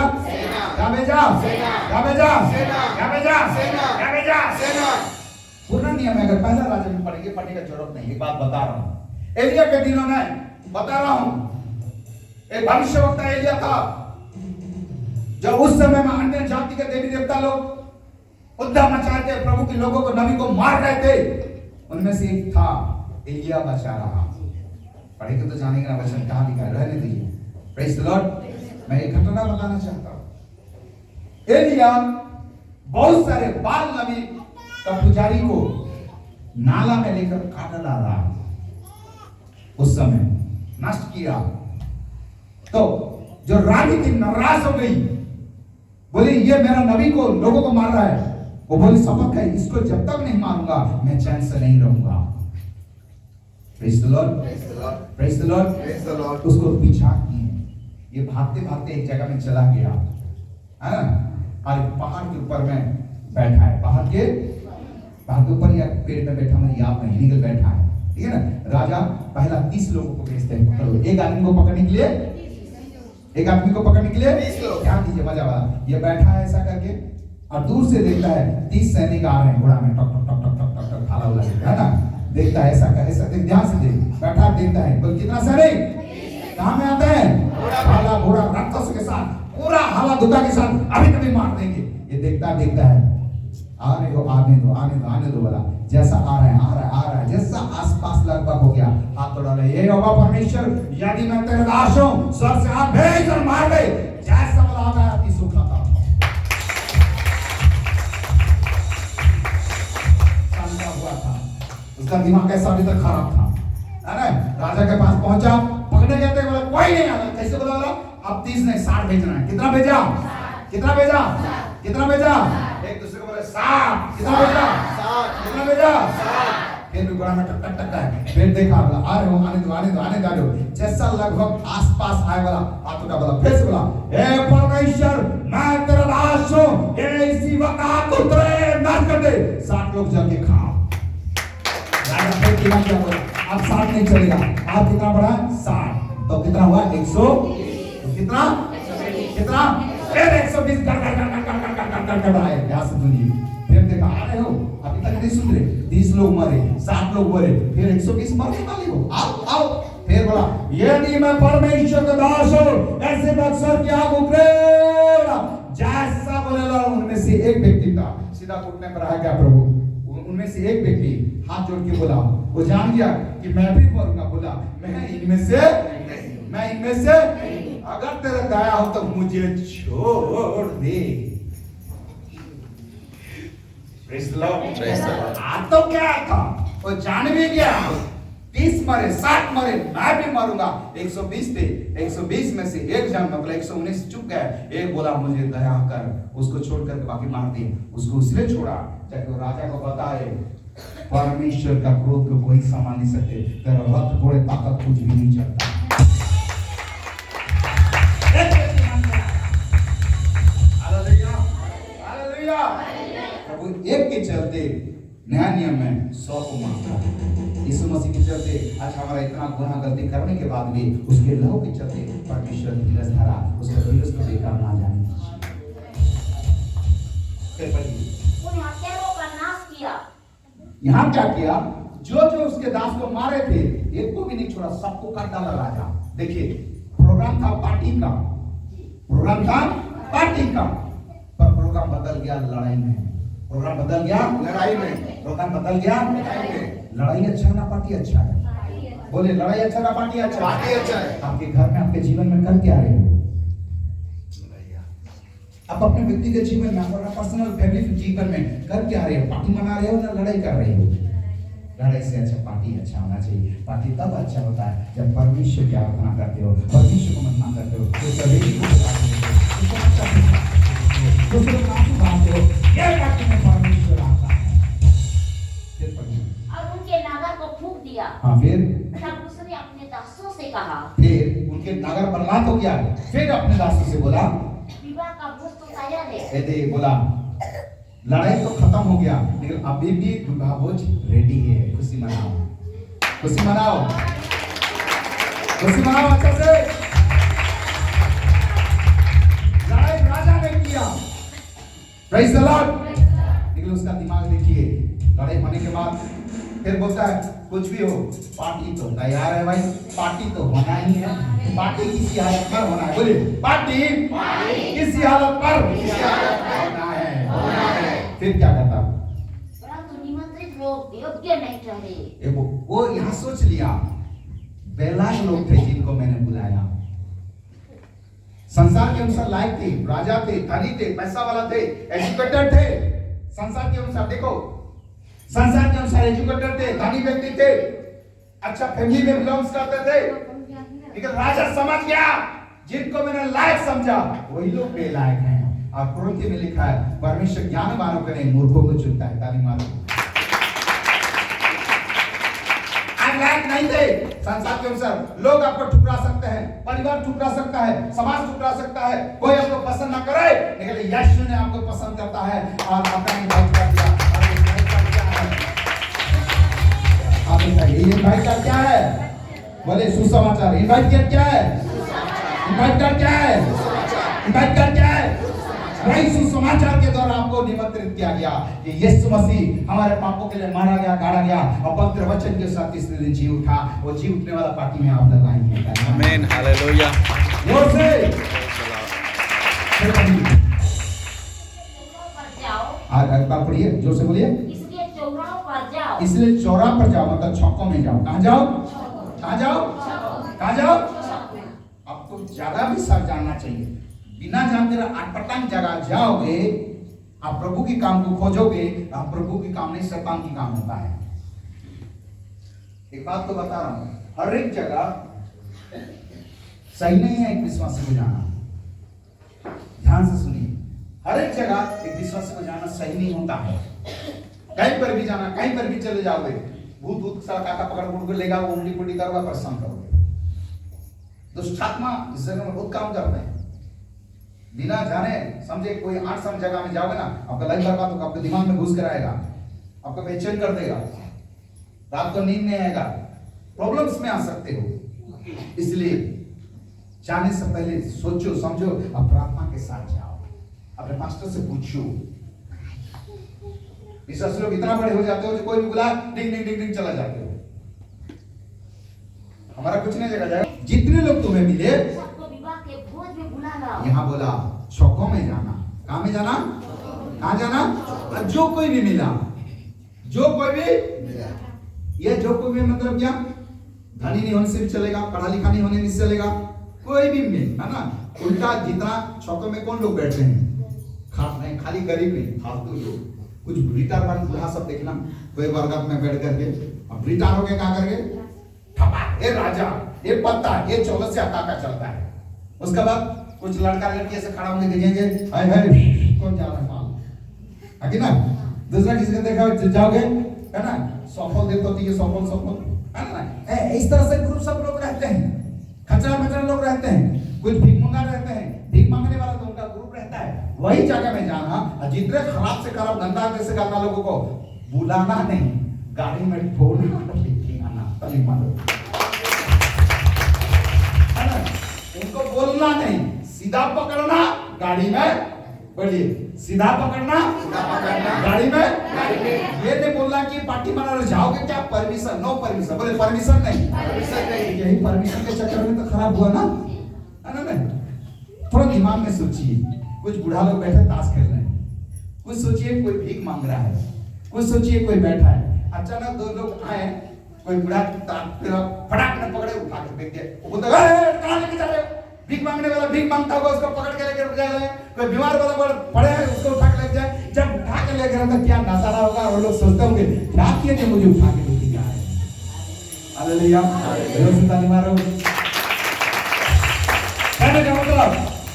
क्या भेजा? क्या भेजा? क्या भेजा? क्या भेजा? पूरा नियम है, अगर पहला राजा में पढ़ेंगे, पढ़ने की जरूरत नहीं, एक बात बता रहा हूं, एलिया के दिनों में बता रहा हूं, एक भविष्यवक्ता एलिया था, जो उस समय में अन्य जाति के देवी देवता लोग उद्धार मचाए थे, प्रभु के लोगों को, नबी को मार रहे थे, उनमें से एक था एलिया बचा रहा। पढ़ेंगे तो जानेंगे ना वचन कहां लिखा है, रहने दीजिए। Praise the Lord. मैं एक घटना बताना चाहता हूं। एलिया बहुत सारे बाल नबी का पुजारी को नाला में लेकर काट डाला, उस समय नष्ट किया। तो जो रानी थी नाराज हो गई, बोली ये मेरा नबी को, लोगों को मार रहा है। वो बोली शपथ है, इसको जब तक नहीं मारूंगा मैं चैन से नहीं रहूंगा। Praise the Lord, praise the Lord, praise the Lord. उसको पीछा किए, ये भागते भागते एक जगह में चला गया, है ना, और पहाड़ के ऊपर में बैठा है, पहाड़ के ऊपर या पेड़ में बैठा, मुझे याद नहीं, निकल बैठा है, ठीक है ना। राजा पहला 30 लोगों को भेजते हैं, पकड़ो, एक आदमी को पकड़ने के लिए, एक आदमी को पकड़ने के लिए 30 लोग। ध्यान दीजिए, मजा वाला। ये बैठा है ऐसा करके, और दूर से देखता है 30 सैनिक आ रहे हैं घोड़ा में, टक टक टक टक टक टक भाला उला है ना, देखता है ऐसा कर, ऐसा देख, ध्यान से देख, बैठा देखता है, बोल कितना सैनिक कहां में आते हैं, भाला घोड़ा राक्षस के साथ, पूरा हवा धुका के साथ, अभी कभी मार देंगे। ये देखता है, आने दो आने दो आने दो आने दो, बोला जैसा आ रहा है, जैसा आसपास लगभग हो गया, हाथ उड़ा ले, ये होगा परमेश्वर, यदि मैं तेरे दास हूं, स्वर्ग से हाथ भेज और मार दे, जैसा बोला आता है, अति सुख आता। शांता हुआ था, उसका दिमाग कैसा अभी तक खराब था, है ना। राजा के पास पहुंचा, पकड़ने गए थे, बोला कोई नहीं आया, कैसे बोला? अब 30 नहीं 60 भेजना है। कितना भेजा? कितना भेजा? कितना भेजा? एक दूसरे को बोले 60। कितना भेजा? 60। कितना भेजा? 60। फिर भी बड़ा में टक टक टक है, फिर देखा, बोला आ रहे हो, आने दो, जैसा लगभग आसपास आए, वाला हाथ उठा, बोला फिर से, बोला हे परमेश्वर, मैं तेरा दास हूं, ये इसी वक्त आग उतरे, नाश कर दे, 60 लोग जल के खाओ। राजा फिर क्या बोला, अब 60 नहीं चलेगा, आप कितना बढ़ा? 60। तो कितना हुआ? 100। कितना? कितना? फिर 120 कर बढ़ाए, ध्यान से सुनिए। फिर देखा आ रहे हो, अभी तक नहीं सुन रहे, 30 लोग मरे, 60 लोग मरे, फिर 120 मरने वाले हो, आओ। फिर बोला यदि मैं परमेश्वर का दास हूं, ऐसे बक्सर की आग उतरेगा, जैसा बोलेगा। उनमें से एक व्यक्ति था, सीधा घुटने पर आ गया प्रभु, उनमें से एक व्यक्ति हाथ जोड़ के बोला, वो जान गया कि मैं भी मरूंगा, बोला मैं इनमें से, अगर तेरा दया हो तो मुझे छोड़ दे। Praise the Lord. आज तो क्या था, वो जान भी गया, 30 मरे, 60 मरे, मैं भी मरूंगा। 120 थे, 120 में से एक जन, मतलब 119 चुप गए। एक बोला मुझे दया कर, उसको छोड़ करके बाकी मार दिए। उसको उसने छोड़ा ताकि वो राजा को बताए परमेश्वर का क्रोध को कोई संभाल नहीं सकते। तेरा रथ घोड़े ताकत कुछ भी नहीं चलता। Hallelujah, hallelujah. प्रभु एक के चलते नया नियम में 100 को मारता है। यीशु मसीह के चलते आज हमारा इतना गुनाह गलती करने के बाद भी उसके लहू के चलते परमेश्वर धीरज धरा, उसका धीरज को बेकार ना जाने दीजिए। उन हत्यारों का नाश किया। यहाँ क्या किया? जो जो उसके दास को मारे थे एक को भी नहीं छोड़ा, सबको काट डाला राजा। देखिए प्रोग्राम था पार्टी का, प्रोग्राम था पार्टी का, पर प्रोग्राम बदल गया लड़ाई में। प्रोग्राम बदल गया लड़ाई में। प्रोग्राम बदल गया लड़ाई में। लड़ाई अच्छा ना पार्टी अच्छा है? बोले लड़ाई अच्छा ना पार्टी अच्छा? पार्टी अच्छा है। आपके घर में आपके जीवन में कर क्या रहे हो? आप अपने व्यक्तिगत जीवन में, अपना पर्सनल फैमिली जीवन में कर क्या रहे हो? पार्टी मना रहे हो ना लड़ाई कर रहे हो? लड़ाई से अच्छा पार्टी अच्छा होना चाहिए। पार्टी तब अच्छा होता है जब परमेश्वर की आराधना करते हो, परमेश्वर को मन्ना करते हो, तो कभी दूसरे को आंसू बहाते हो, ये पार्टी में परमेश्वर आता है। फिर पढ़िए। और उनके नागर को फूंक दिया। हाँ फिर तब उसने अपने दासों से कहा, फिर उनके नागर बर्बाद हो गया। फिर अपने दासों से बोला, विवाह का भोज तो तैयार है। ए दे बोला लड़ाई तो खत्म हो गया, लेकिन अभी भी विवाह भोज रेडी है। खुशी मनाओ, खुशी मनाओ, खुशी मनाओ अच्छा से। लड़ाई राजा ने किया, प्रेज़ द लॉर्ड। लेकिन उसका दिमाग देखिए, लड़ाई होने के बाद फिर बोलता है कुछ भी हो पार्टी तो तैयार है भाई, पार्टी तो होना ही है। पार्टी किसी हालत पर होना है। बोलिए पार्टी किसी हालत पर होना है। फिर क्या करता? परंतु निमंत्रित लोग योग्य नहीं ठहरे। वो यहाँ सोच लिया बेलाग लोग थे जिनको मैंने बुलाया, संसार के अनुसार लायक थे, राजा थे, धनी थे, पैसा वाला थे, एजुकेटेड थे। संसार के अनुसार देखो, संसार के अनुसार एजुकेटेड थे, धनी व्यक्ति थे, अच्छा फैमिली में बिलोंग्स करते थे। लेकिन राजा समझ गया जिनको मैंने लायक समझा वही लोग बेलायक हैं। और कुरिन्थियों में लिखा है परमेश्वर ज्ञानवानों को नहीं मूर्खों को चुनता है। ताली मारो। आप लायक नहीं थे संसार के अनुसार। लोग आपको ठुकरा सकते हैं, परिवार ठुकरा सकता है, समाज ठुकरा सकता है, कोई आपको पसंद ना करे, लेकिन यीशु ने आपको पसंद करता है और आपने इनवाइट कर दिया। आप इनवाइट कर क्या है? बोले सुसमाचार। इनवाइट कर क्या है? इनवाइट कर क्या है? इनवाइट कर क्या है? वही सुसमाचार के द्वारा आपको निमंत्रित किया गया कि यीशु मसीह हमारे पापों के लिए मारा गया, गाड़ा गया और पवित्र वचन के साथ तीसरे दिन जी उठा। वो जी उठने वाला पार्टी में आप लगाएंगे। आमीन, हालेलुया। जोर से एक बार पढ़िए, जोर से बोलिए। इसलिए चौराहों पर जाओ। इसलिए चौराहे पर जाओ, मतलब चौकों में जाओ। कहाँ जाओ? कहाँ जाओ? कहाँ जाओ? आपको जगह भी सब जानना चाहिए। बिना जानते अटपटांग जगह जाओगे, आप प्रभु की काम को खोजोगे, आप प्रभु की काम नहीं शैतान की काम होता है। एक बात तो बता रहा हूं, हर एक जगह सही नहीं है एक विश्वासी को जाना। ध्यान से सुनिए, हर एक जगह एक विश्वासी को जाना सही नहीं होता है। कहीं पर भी जाना, कहीं पर भी चले जाओगे, भूत भूत सारा काका पकड़ के लेगा, वो उंगली पुंगली करोगे, परेशान करोगे। दुष्टात्मा इस जगह में बहुत काम करते हैं। बिना जाने समझे कोई 8 सम जगह में जाओगे ना, आपका लाइफ बर्बाद होगा, आपके दिमाग में घुस कर आएगा, आपको बेचैन कर देगा, रात को नींद नहीं आएगा, प्रॉब्लम्स में आ सकते हो। इसलिए जाने से पहले सोचो समझो, आप प्रार्थना के साथ जाओ, अपने पास्टर से पूछो। विश्वासी लोग इतना बड़े हो जाते हो जो कोई भी बुला डिंग डिंग डिंग डिंग चला जाते हो। हमारा कुछ नहीं जगह जाएगा। जितने लोग तुम्हें मिले सबको विवाह के भोज में बुला लाओ। यहाँ बोला चौकों में जाना। कहाँ में जाना? कहाँ जाना? और जो कोई भी मिला, जो कोई भी मिला, ये जो कोई भी मतलब क्या? धनी नहीं होने से भी चलेगा, पढ़ा लिखा नहीं होने से चलेगा, कोई भी मिल, है ना? उल्टा जितना चौकों में कौन लोग बैठे हैं? खाली गरीब नहीं, फालतू लोग, कुछ रिटायर वाले बुढ़ा सब देखना, कोई बरगद में बैठ करके, अब रिटायर हो गए कहाँ करके ठपा, ये राजा, ये पत्ता, ये चौलसिया काका चलता है। उसके बाद कुछ लड़का लड़की ऐसे खड़ा होने भेजेंगे, हाय हाय कौन जा रहा है माल, है कि ना? दूसरा किसी को देखा जाओगे, है ना, सफल देते होती है, सफल सफल है ना, इस तरह से ग्रुप सब लोग रहते हैं, खचरा मचरा लोग रहते हैं, कुछ भीख मंगा रहते हैं, भीख मांगने वाला तो उनका ग्रुप रहता है। वही जगह में जाना, जितने खराब से खराब गंदा से गंदा लोगों को बुलाना नहीं, गाड़ी में ठोड़ना लेके आना, तली मारो, है ना, उनको बोलना नहीं, सीधा पकड़ना, गाड़ी में बढ़िए, सीधा पकड़ना गाड़ी में, ये नहीं बोलना कि पार्टी मनाने जाओगे क्या, परमिशन, नो परमिशन, बोले परमिशन नहीं, यही परमिशन के चक्कर में तो खराब हुआ ना, है ना। थोड़ा दिमाग में सोचिए, कुछ बूढ़ा लोग बैठे ताश खेल रहे हैं, कुछ सोचिए कोई भीख मांग रहा है, कुछ सोचिए कोई बैठा है, अचानक दो लोग आए, कोई बूढ़ा फटाक में पकड़े, उठा के फेंक दिया, वो बोलता है कहां लेके जा रहे हो, भीख मांगने वाला भीख मांगता होगा, उसको पकड़ के लेकर जा रहे हैं, कोई बीमार वाला पड़े है, उसको उठा के ले जाए, जब उठा के ले गए तो क्या नजारा होगा, और लोग सोचते होंगे क्या किए जो मुझे उठा के लेके जा रहे हैं। हालेलुया, जोर से ताली मारो। कहने का मतलब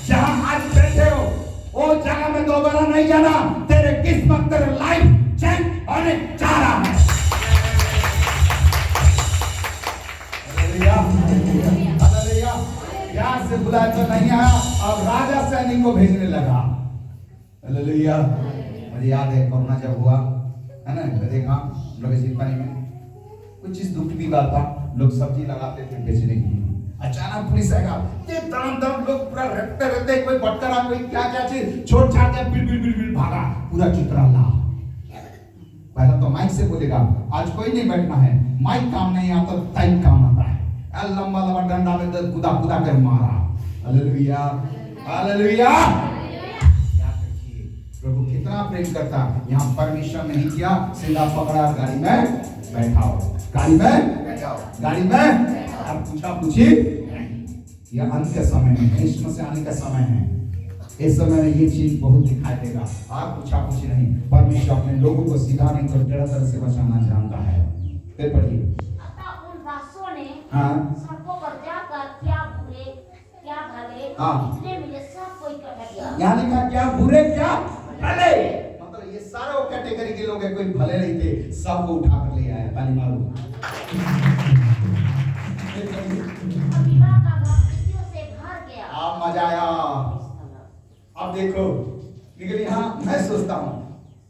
जहां आज बैठे हो वो जगह में दोबारा नहीं जाना, तेरे किस्मत, तेरे लाइफ चेंज होने जा रहा है। Hallelujah, hallelujah. यहाँ से बुलाया तो नहीं आया, अब राजा सैनिक को भेजने लगा। हालेलुया। मुझे याद है कोरोना जब हुआ है ना, देखा लोग इस पानी में कुछ चीज दुख की बात था, लोग सब्जी लगाते थे बेचने के लिए, अचानक पुलिस आएगा, ये तमाम लोग पूरा रखते रहते, कोई बटकरा, कोई क्या क्या चीज छोड़ छाड़ के बिल भागा, पूरा चित्रा ला। पहला तो माइक से बोलेगा, आज कोई नहीं बैठना है, माइक काम नहीं आता, टाइम काम आता है, लंबा लंबा डंडा में कूदा कूदा कर मारा। Hallelujah, hallelujah. याद रखिए प्रभु कितना प्रेम करता, यहाँ परमिशन नहीं किया, सीधा पकड़ा, गाड़ी में बैठाओ, गाड़ी में बैठाओ, गाड़ी में अब पूछा पूछी। यह अंत के समय में, क्रिसमस से आने का समय है, इस समय में ये चीज बहुत दिखाई देगा। आप पूछा पूछी नहीं, परमेश्वर अपने लोगों को सीधा नहीं तो टेढ़ा तरह से बचाना जानता है। फिर पढ़िए, उन दासों ने हाँ, सड़कों पर जाकर क्या बुरे क्या भले, हाँ, इसलिए मुझे सब कोई इकट्ठा किया। यहाँ लिखा क्या बुरे क्या भले, मतलब ये सारे वो कैटेगरी के लोग हैं, कोई भले नहीं थे, सबको उठा कर ले आया। ताली मारो। विवाह का घर खुशियों से भर गया। आप मजा आया। अब देखो, लेकिन यहाँ मैं सोचता हूँ,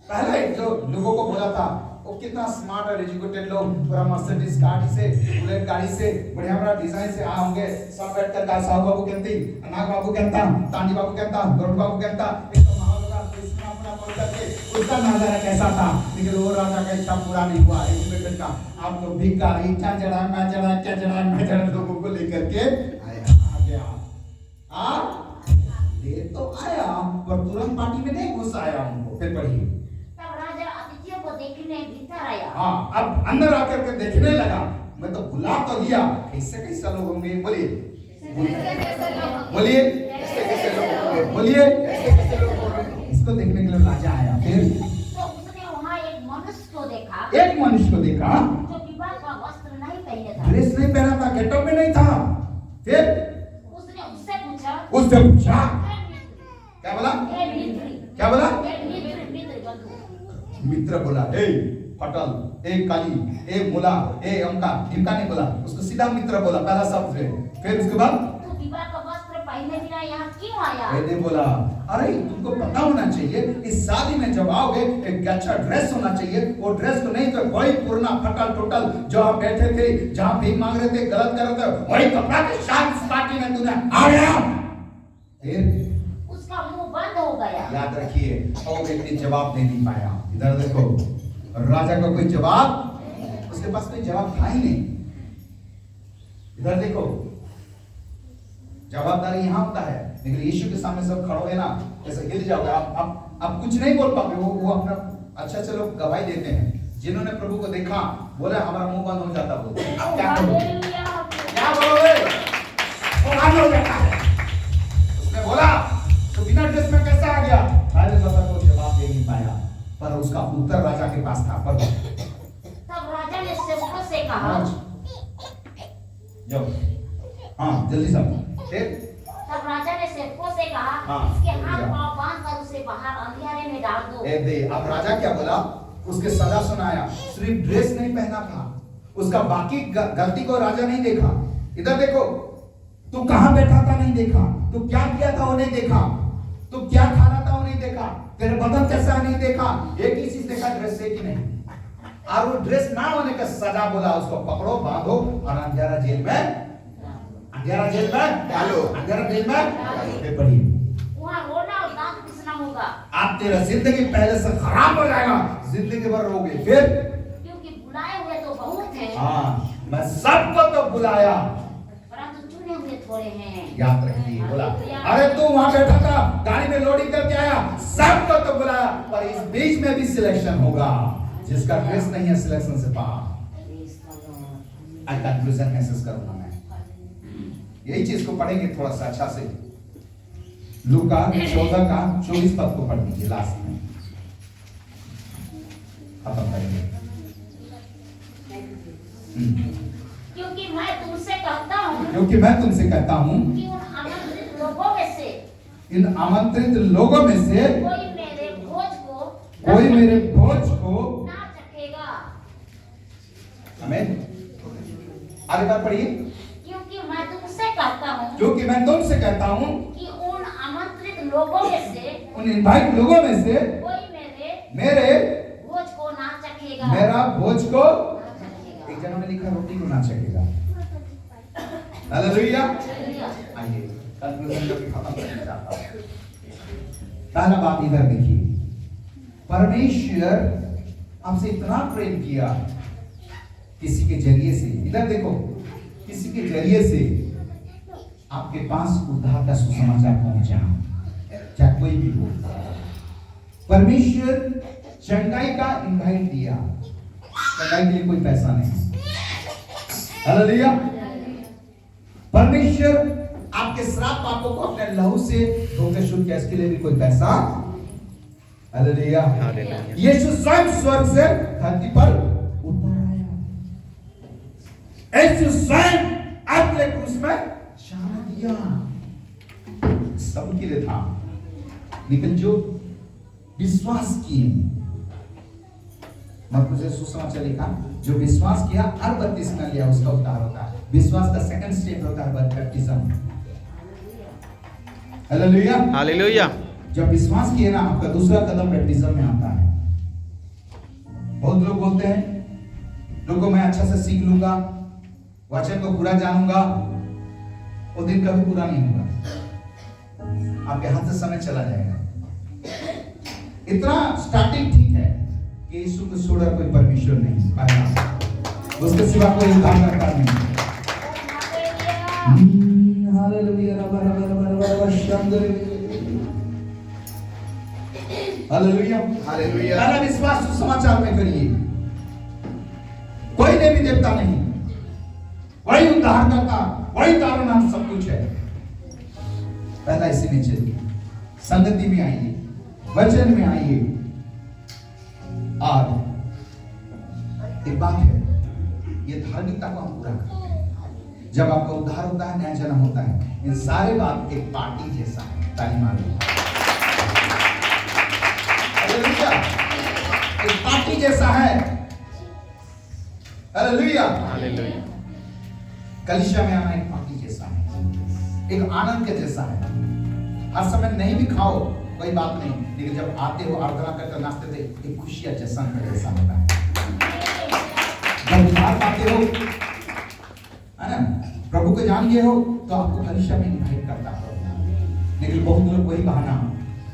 पहले जो लोगों को बोला था वो कितना स्मार्ट और एजुकेटेड लोग, पूरा मर्सिडीज गाड़ी से, बुलेट गाड़ी से, बढ़िया बड़ा डिजाइन से आ होंगे, सब बैठकर का साहू बाबू कहती, नाग बाबू कहता, तांडी बाबू कहता, गरुड़ बाबू कहता, एक तो महाराजा कृष्ण अपना बोल करके उसका नजारा कैसा था। लेकिन वो राजा का इच्छा पूरा नहीं हुआ, एजुकेटेड का, आप लोग भिखारी, क्या जड़ा मैं जड़ा, क्या जड़ा मैं जड़ा, लोगों को लेकर के आ गया। ले तो आया पर तुरंत पार्टी में नहीं घुस आया उनको। फिर पढ़िए, तब राजा अतिथियों को देखने भीतर आया। हाँ, अब अंदर आकर के देखने लगा, मैं तो बुला तो लिया, कैसे कैसे लोग होंगे, बोलिए बोलिए बोलिए, इसको देखने के लिए राजा आया। फिर तो उसने वहाँ एक मनुष्य को देखा, एक मनुष्य को देखा जो विवाह का वस्त्र नहीं पहने था, ड्रेस नहीं पहना था, गेटअप में नहीं था। फिर उसने उससे पूछा, उसने पूछा, क्या बोला, हे मित्र, क्या बोला, हे मित्र, मित्र बंधु। मित्र बोला, ए पटल, ए काली, ए मुला, ए अमका, इनका नहीं बोला, उसको सीधा मित्र बोला, पहला शब्द है। फिर उसके बाद तू विवाह का वस्त्र पहने बिना यहाँ क्यों आया? मैंने बोला, अरे तुमको पता होना चाहिए, इस शादी में जब आओगे एक अच्छा ड्रेस होना चाहिए, वो ड्रेस को नहीं तो वही पुराना फटल टोटल जो आप बैठे थे, जहाँ भीख मांग रहे थे, गलत कर रहे थे, वही कपड़ा के साथ पार्टी में तूने आ गया। फिर उसका मुंह बंद हो गया। याद रखिए, वो व्यक्ति जवाब दे नहीं पाया। इधर देखो, राजा को कोई जवाब, उसके पास कोई जवाब था ही नहीं। इधर देखो, जवाबदारी यहाँ होता है, लेकिन यीशु के सामने सब खड़े हैं ना, ऐसे हिल जाओगे आप कुछ नहीं बोल पाओगे। वो अपना अच्छे लोग गवाही देते हैं, जिन्होंने प्रभु को देखा, बोले हमारा मुंह बंद हो जाता, बोलते आप क्या करोगे, क्या बोलोगे, वो बंद हो जाता है। उसने बोला तो बिना ड्रेस में कैसे आ गया, पहले बता को जवाब दे नहीं पाया, पर उसका उत्तर राजा के पास था। पर तब राजा ने सेवकों से कहा, जाओ, हाँ जल्दी सब। फिर तब राजा ने सेवकों से कहा, हाँ, इसके हाथ पांव बांध कर उसे बाहर अंधियारे में डाल दो। दे। अब राजा क्या बोला, उसके सजा सुनाया, सिर्फ ड्रेस नहीं पहना था, उसका बाकी गलती को राजा नहीं देखा। इधर देखो, तू कहां बैठा था नहीं देखा, तू क्या किया था वो नहीं देखा, तू क्या खा रहा था वो नहीं देखा, तेरे बदन कैसा है नहीं देखा, एक ही चीज देखा, ड्रेस से कि नहीं। और वो ड्रेस ना होने का सजा बोला, उसको पकड़ो, बांधो और अंधेरा जेल में डालो, अंधेरा जेल में पढ़िए। वहाँ रोना और दांत पिसना होगा, आप तेरा जिंदगी पहले से खराब हो जाएगा, जिंदगी भर रोगे। फिर क्योंकि बुलाए हुए तो बहुत हैं, हाँ, मैं सबको तो बुलाया, परंतु चुने हुए थोड़े हैं। याद रखिए। बोला, अरे तू वहां बैठा था, गाड़ी में लोडिंग करके आया, सबको तो बुलाया, पर इस बीच में भी सिलेक्शन होगा। जिसका ड्रेस नहीं है सिलेक्शन से पार। कंक्लूजन मैसेज करूंगा मैं, यही चीज को पढ़ेंगे थोड़ा सा अच्छा से। लूका 14 का 24 पद को पढ़ दीजिए, लास्ट में खत्म करेंगे। क्योंकि मैं तुमसे कहता हूँ कि उन आमंत्रित लोगों में से इन आमंत्रित लोगों में से कोई मेरे भोज को ना चखेगा। आमीन। आगे बात पढ़िए। क्योंकि मैं तुमसे कहता हूँ कि उन आमंत्रित लोगों में से उन इनवाइट लोगों में से कोई मेरे भोज को ना चखेगा। मेरा भोज को, ना चखेगा। एक जगह में लिखा रोटी को ना चखेगा। हालेलुया। आइए कंक्लूजन को खत्म करना चाहता हूं। पहला बात इधर देखिए, परमेश्वर आपसे इतना प्रेम किया किसी के जरिए से। इधर देखो, किसी के जरिए से आपके पास उद्धार का सुसमाचार पहुंचा, चाहे कोई भी हो। परमेश्वर चंगाई का इनवाइट दिया, चंगाई के लिए कोई पैसा नहीं। हालेलुया। परमेश्वर आपके श्राप पापों को अपने लहू से धोकर शुद्ध किया, इसके लिए भी कोई पैसा। हालेलुया। यीशु स्वयं स्वर्ग से धरती पर उतर आया, यीशु स्वयं अपने क्रूस में जान दिया, सबके लिए था। लेकिन जो विश्वास किए, मरकुस सुसमाचार लिखा, जो विश्वास किया और बपतिस्मा लिया उसका उद्धार होता है। विश्वास का सेकंड स्टेप होता है बैप्टिज्म। हालेलुया। हालेलुया। जब विश्वास किए ना, आपका दूसरा कदम बैप्टिज्म में आता है। बहुत लोग बोलते हैं, लोगों मैं अच्छा से सीख लूंगा, वचन को पूरा जानूंगा, वो दिन कभी पूरा नहीं होगा, आपके हाथ से समय चला जाएगा। इतना स्टार्टिंग ठीक है कि यीशु को छोड़ा कोई परमेश्वर नहीं, पहला उसके सिवा कोई उद्धारकर्ता नहीं। हालेलुया। हालेलुया। हालेलुया। पहला विश्वास सुसमाचार में करिए, कोई देवी देवता नहीं, वही उद्धारकर्ता, वही तारनाम सब कुछ है। पहला इसी में चलिए, संगति में आइए, वचन में आइए। और एक बात है, ये धार्मिकता को हम पूरा करते हैं। जब आपका उद्धार होता है, नया जन्म होता है, इन सारे बात एक पार्टी जैसा है। ताली मारो। हालेलुया। एक पार्टी जैसा है। हालेलुया। हालेलुया। कलीसिया में आना एक पार्टी जैसा है, एक आनंद के जैसा है। हर समय नहीं भी खाओ कोई बात नहीं, लेकिन जब आते हो आराधना करते नाचते थे, एक खुशियां जैसा होता है। जब उद्धार पाते हो, है ना, प्रभु को जान गए हो, तो आपको कलीसिया में इनवाइट करता है। लेकिन बहुत लोग वही बहाना,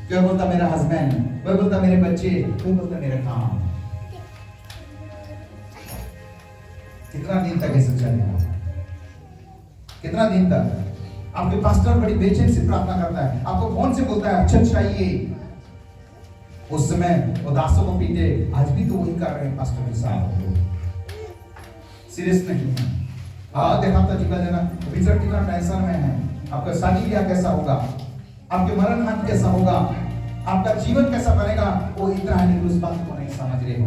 कोई बोलता मेरा हस्बैंड, कोई बोलता मेरे बच्चे, कोई बोलता मेरा काम। कितना दिन तक ऐसे चलेगा? कितना दिन तक? आपके पास्टर बड़ी बेचैन से प्रार्थना करता है, आपको कौन से बोलता है अच्छा चाहिए, उस समय उदासों को पीटे। आज भी तो वही कर रहे हैं पास्टर के साथ, सीरियस नहीं है। हाँ देखा था जीवा जना विजर कितना टेंशन में है, आपका शादी ब्याह कैसा होगा, आपके मरण हाथ कैसा होगा, आपका जीवन कैसा बनेगा, वो इतना है नहीं, उस बात को नहीं समझ रहे हो।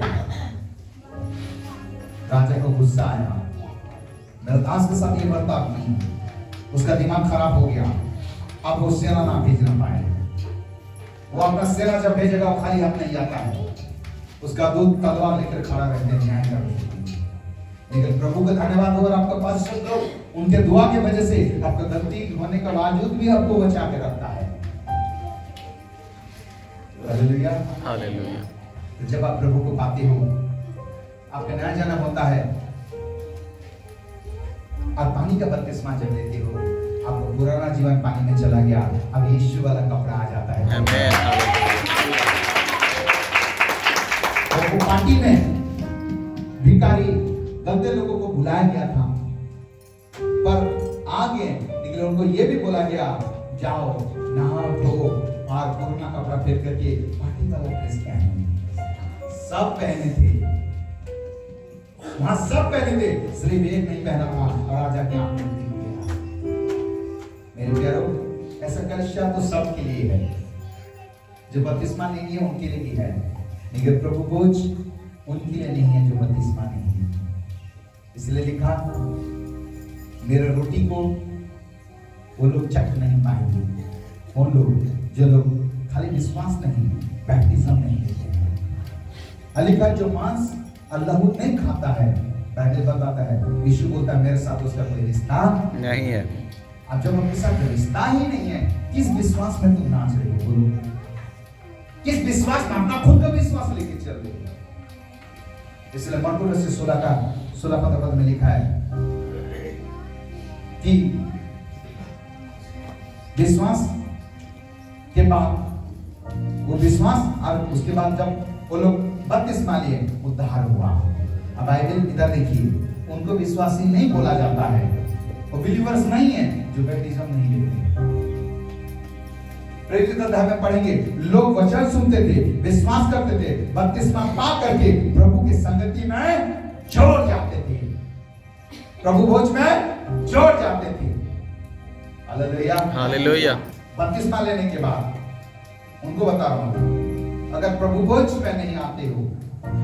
राजा को गुस्सा आया, मेरे दास के साथ ये बर्ताव नहीं, उसका दिमाग खराब हो गया। अब वो सेना ना भेज ना पाए, वो अपना सेना जब भेजेगा वो खाली हाथ नहीं जाता है, उसका दूत तलवार लेकर खड़ा रहते हैं न्याय करने के लिए। लेकिन प्रभु का धन्यवाद हो और आपका पास सब लोग उनके दुआ की वजह से आपका गलती होने के बावजूद भी आपको बचा के रखता है। हालेलुया। हालेलुया। तो जब आप प्रभु को पाते हो, आपका नया जन्म होता है और पानी का बपतिस्मा जब लेते हो, आपका पुराना जीवन पानी में चला गया, अब यीशु वाला कपड़ा आ जाता है। आमेन। हालेलुया। और वो पार्टी में भिखारी गंदे लोगों को बुलाया गया था, पर आगे लेकिन उनको ये भी बोला गया, जाओ नहाओ धो और पुराना कपड़ा फेर करके पार्टी वाला ड्रेस पहनो। सब पहने थे, वहां सब पहने थे, सिर्फ एक नहीं पहना था और राजा के आंख में दिख गया। मेरे प्यारो, ऐसा कलिसिया तो सबके लिए है, जो बपतिस्मा नहीं है उनके लिए भी है, लेकिन प्रभु भोज उनके लिए नहीं है जो बपतिस्मा नहीं है। इसलिए लिखा, मेरे रोटी को वो लोग चख नहीं पाएंगे, वो लोग जो लोग खाली विश्वास नहीं, बैप्टिज्म नहीं लेते हैं। लिखा, जो मांस अल्लाह नहीं खाता है, बाइबल बताता है, यीशु बोलता है मेरे साथ उसका कोई रिश्ता नहीं है। अब जब आपके साथ रिश्ता ही नहीं है, किस विश्वास में तुम नाच रहे हो? बोलो, किस विश्वास में? अपना खुद का विश्वास लेके चल रहे हो। इसलिए मरकुस से 16 पद में लिखा है कि विश्वास के बाद, वो विश्वास और उसके बाद जब वो लोग बपतिस्मा लिए, उद्धार हुआ। अब बाइबल इधर देखिए, उनको विश्वासी नहीं बोला जाता है, वो बिलीवर्स नहीं है जो बैप्टिज्म नहीं लेते। प्रेरित अध्याय में पढ़ेंगे, लोग वचन सुनते थे, विश्वास करते थे, बपतिस्मा पा करके प्रभु की संगति में जोड़ जाते थे, प्रभु भोज में जोड़ जाते थे। हालेलुया। हालेलुया। बपतिस्मा लेने के बाद उनको बता रहा हूं, अगर प्रभु भोज में नहीं आते हो,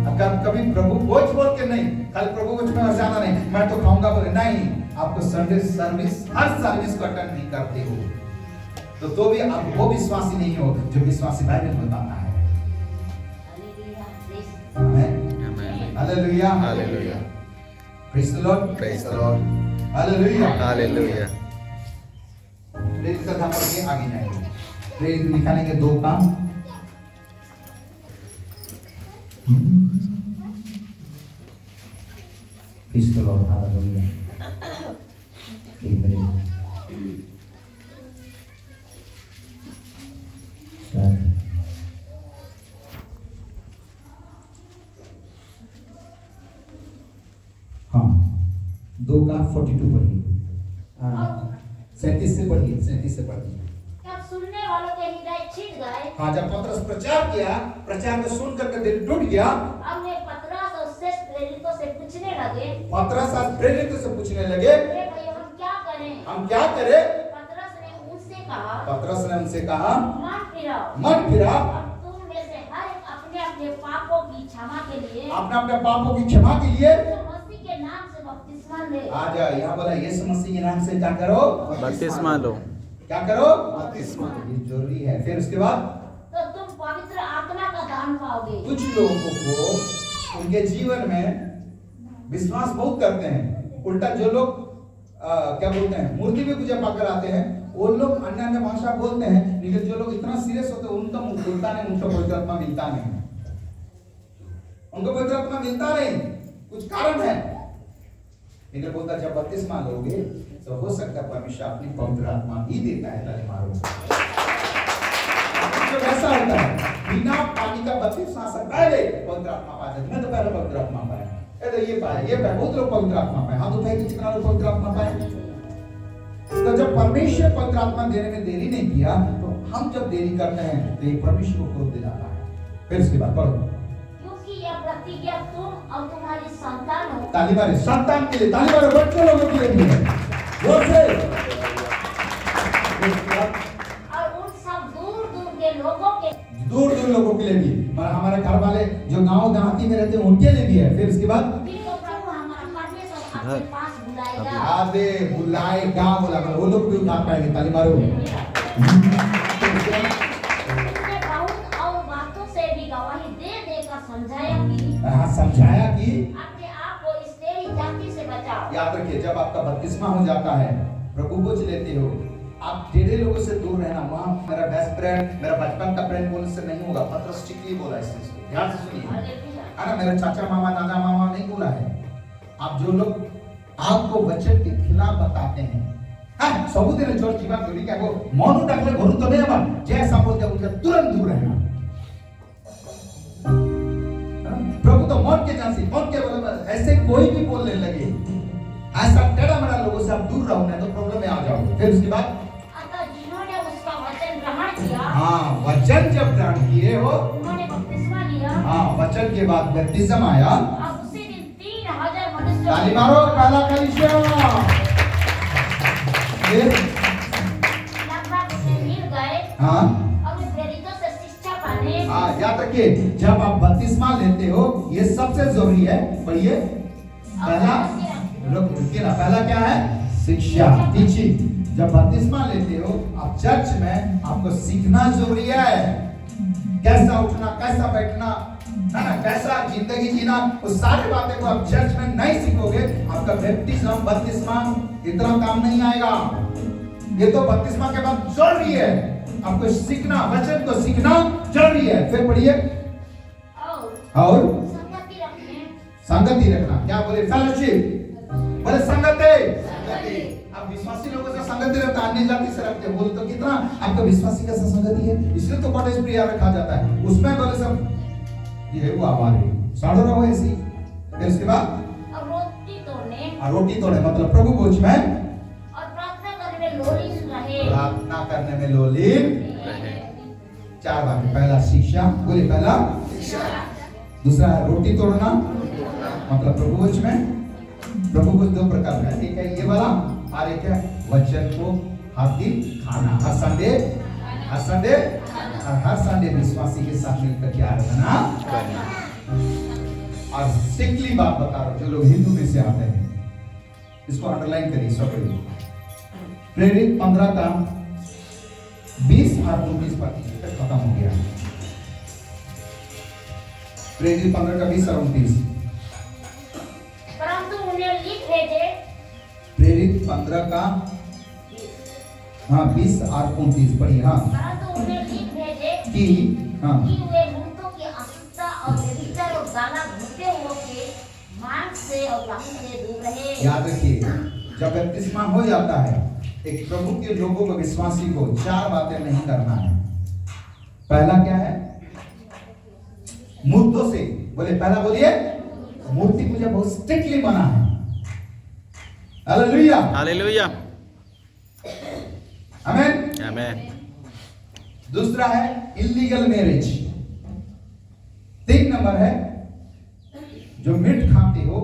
अगर कभी प्रभु भोज बोल के नहीं, कल प्रभु भोज में जाना नहीं, मैं तो खाऊंगा बोले नहीं, आपको संडे सर्विस, हर सर्विस को अटेंड नहीं करते हो, तो भी आप वो विश्वासी नहीं हो जो विश्वासी बाइबल बताता है। Amen. Hallelujah. Hallelujah. Praise the Lord. Praise the Lord. Hallelujah. Hallelujah. प्रेरित कथा पढ़ के आगे जाएंगे। प्रेरित निकालेंगे 2 काम। Praise the Lord. हालेलुया। हाँ, 2 का 42 पढ़िए, 37 से पढ़िए, 37 से पढ़िए। जब सुनने वालों के हृदय छिद गए, हाँ, जब पतरस प्रचार किया, प्रचार को सुन करके दिल टूट गया, अब वे पतरस और शेष प्रेरितों से पूछने लगे, पतरस और प्रेरितों से पूछने लगे, हे भाई हम क्या करें? हम क्या करें? पतरस ने उनसे कहा, पतरस ने उनसे कहा, मन फिराओ, मन फिराओ, और तुम में से हर एक अपने अपने पापों की क्षमा के लिए, अपने अपने पापों की क्षमा के लिए यीशु मसीह के नाम से बपतिस्मा ले। आ जाओ। यहाँ बोला यीशु मसीह के नाम से क्या करो? बपतिस्मा लो। क्या करो? बपतिस्मा। ये जरूरी है। फिर उसके बाद तो तुम पवित्र आत्मा का दान पाओगे। कुछ लोगों को उनके जीवन में विश्वास बहुत करते हैं, उल्टा जो लोग क्या बोलते हैं, मूर्ति में पूजा पाकर आते हैं, वो लोग अन्य अन्य भाषा बोलते हैं, लेकिन जो लोग इतना सीरियस होते हैं उनका मुंह खुलता नहीं, उनको पवित्र आत्मा मिलता नहीं, उनको पवित्र आत्मा मिलता नहीं, कुछ कारण है। लेकिन बोलता जब बपतिस्मा लोगे तो हो सकता है परमेश्वर अपनी पवित्र आत्मा भी देता है। ताली मारो। तो ऐसा होता है, बिना पानी का बपतिस्मा से पहले पवित्र आत्मा पा जाते। मैं तो पहले पवित्र आत्मा पाया, ये पाया, बहुत लोग पवित्र आत्मा पाए, हाथ उठाए कि कितना लोग पवित्र आत्मा पाए। तो जब परमेश्वर पवित्र आत्मा देने में देरी नहीं किया, तो हम जब देरी करते हैं तो ये परमेश्वर को क्रोध दिलाता है। फिर उसके बाद पढ़ो, क्योंकि यह प्रतिज्ञा तुम और तुम्हारी संतानों, ताली मारे संतान के लिए, ताली मारे बच्चे लोगों के लिए भी है, जोर से। और उन सब दूर दूर के लोगों के, दूर दूर लोगों के लिए भी, और हमारे घर वाले जो गांव देहाती में रहते हैं उनके लिए भी है। फिर उसके बाद जिनको प्रभु हमारा परमेश्वर अपने पास बुलाएगा, आदे बुलाएगा, बोला वो लोग भी उठा पाएंगे। ताली मारो। उनके बहुत और बातों से भी गवाही दे देकर समझाया कि समझाया कि अपने आप को इस टेढ़ी जाति से बचाओ। याद रखिए, जब आपका बपतिस्मा हो जाता है, प्रभु को लेते हो, आप टेढ़े लोगों से दूर रहना। वहां मेरा बेस्ट फ्रेंड, मेरा बचपन का फ्रेंड बोलने से नहीं होगा। पतरस स्ट्रिक्टली बोला इस चीज को, ध्यान से सुनिए। हालेलुया। है ना, मेरा चाचा मामा दादा मामा नहीं बोला है। आप जो लोग आपको वचन के खिलाफ बताते हैं, सबुदिन चर्च जीवन करी क्या वो मौन डाकले घरू तो नहीं अब जैसा बोलते उनके तुरंत दूर रहना। प्रभु तो मौत के जान से मौत के बराबर ऐसे कोई भी बोलने लगे, ऐसा टेढ़ा मेढ़ा लोगों से आप दूर रहो, नहीं तो प्रॉब्लम में आ जाओगे। फिर उसके बाद अतः जिन्होंने उसका वचन ग्रहण किया, हाँ, वचन जब ग्रहण किए हो, उन्होंने बपतिस्मा लिया, हाँ, वचन के बाद बपतिस्म आया। अब उसी दिन 3000 मनुष्य ताली मारो, पहला कलीसिया। लगभग उसे मिल गए हाँ, और वे प्रेरितों से शिक्षा पाने। हाँ, याद रखिए, जब आप बपतिस्मा लेते हो, ये सबसे जरूरी है। पढ़िए, पहला रुकिए ना, पहला क्या है? शिक्षा, टीचिंग। जब बपतिस्मा लेते हो, आप चर्च में आपको सीखना जरूरी है। कैसा उठना, कैसा बैठना, है ना, कैसा जिंदगी जीना, वो सारी बातें को आप चर्च में नहीं सीखोगे, आपका बैप्टिज्म बपतिस्मा इतना काम नहीं आएगा। ये तो बपतिस्मा के बाद जरूरी है, आपको सीखना, वचन को सीखना जरूरी है। फिर पढ़िए, और संगति रखने। संगति रखना। क्या बोले? फेलोशिप, बोले संगति। आप विश्वासी लोगों से संगति रखते, अन्य जाति से रखते, बोले तो कितना आपका विश्वासी कैसा संगति है। इसलिए तो कॉटेज प्रेयर रखा जाता है, उसमें बोले सब ये वो हमारे साढ़ो रहो ऐसी। फिर उसके बाद और रोटी तोड़ने, रोटी तोड़े मतलब प्रभु भोज में, और प्रार्थना करने में लोलीन रहे। प्रार्थना करने में लोलीन। चार बातें, पहला शिक्षा, बोले पहला दूसरा है रोटी तोड़ना, मतलब प्रभु भोज में। प्रभु भोज दो प्रकार का, एक है ये वाला, और एक है वचन को हर दिन खाना, हर संडे और हर संडे विश्वासी के साथ मिलकर के आराधना करना। और स्ट्रिक्टली बात बता रहा हूं, जो लोग हिंदू में से आते हैं, इसको अंडरलाइन करिए, सब पढ़िए। प्रेरित 15 का 20 और 29 पद तक खत्म हो गया। प्रेरित 15 का 20 और 29। परंतु उन्हें लिख भेजे, प्रेरित 15 का हाँ 20 और 29 पढ़िए। हाँ, परंतु उन्हें लिख भेजे कि हाँ कि वे मूर्तों की अशुद्धता और व्यभिचार और गाना घुटे हुओं के मांस से और लहू से दूर रहे। याद रखिए, जब बपतिस्मा हो जाता है, एक प्रभु के लोगों को, विश्वासी को 4 बातें नहीं करना है। पहला क्या है? मूर्तों से, बोले पहला बोलिए, मूर्ति पूजा बहुत स्ट्रिक्टली मना है। हालेलुया, हालेलुया, आमीन। आमेन। दूसरा है इलीगल मैरिज। 3 नंबर है, जो मीट खाते हो,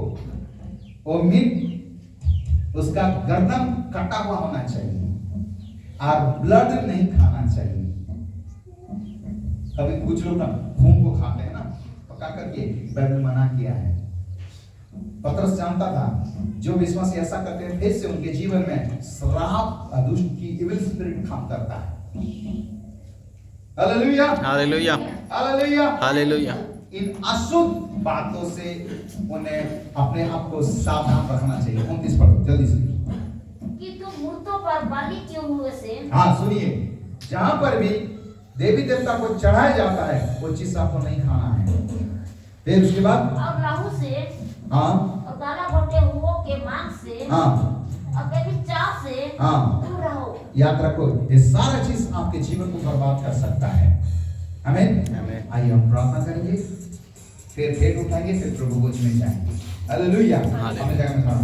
वो मीट उसका गर्दन कटा हुआ होना चाहिए और ब्लड नहीं खाना चाहिए। कभी कुछ लोग ना खून को खाते हैं ना, पका करके, बाइबल मना किया है। पतरस जानता था, जो विश्वासी ऐसा करते हैं, फिर से उनके जीवन में श्राप, दुष्ट की इविल स्पिरिट काम करता है। Hallelujah, hallelujah, hallelujah, hallelujah. इन अशुद्ध बातों से उन्हें अपने आप को सावधान रखना चाहिए। 29 पढ़ो जल्दी से। कि तुम मूर्तों पर बलि क्यों हुए से। हाँ सुनिए, जहां पर भी देवी देवता को चढ़ाया जाता है, वो चीज आपको नहीं खाना है। फिर उसके बाद और लहू से, हाँ और गाना घोटे हुओं के मांस से, हाँ और व्यभिचार से हाँ, दूर रहो। याद रखो, ये सारा चीज आपके जीवन को बर्बाद कर सकता है। आमीन, आमीन। आइए हम प्रार्थना करेंगे, फिर भेंट उठाएंगे, फिर प्रभु भोज में जाएंगे। हालेलुया, अपने जगह में खड़ा हो।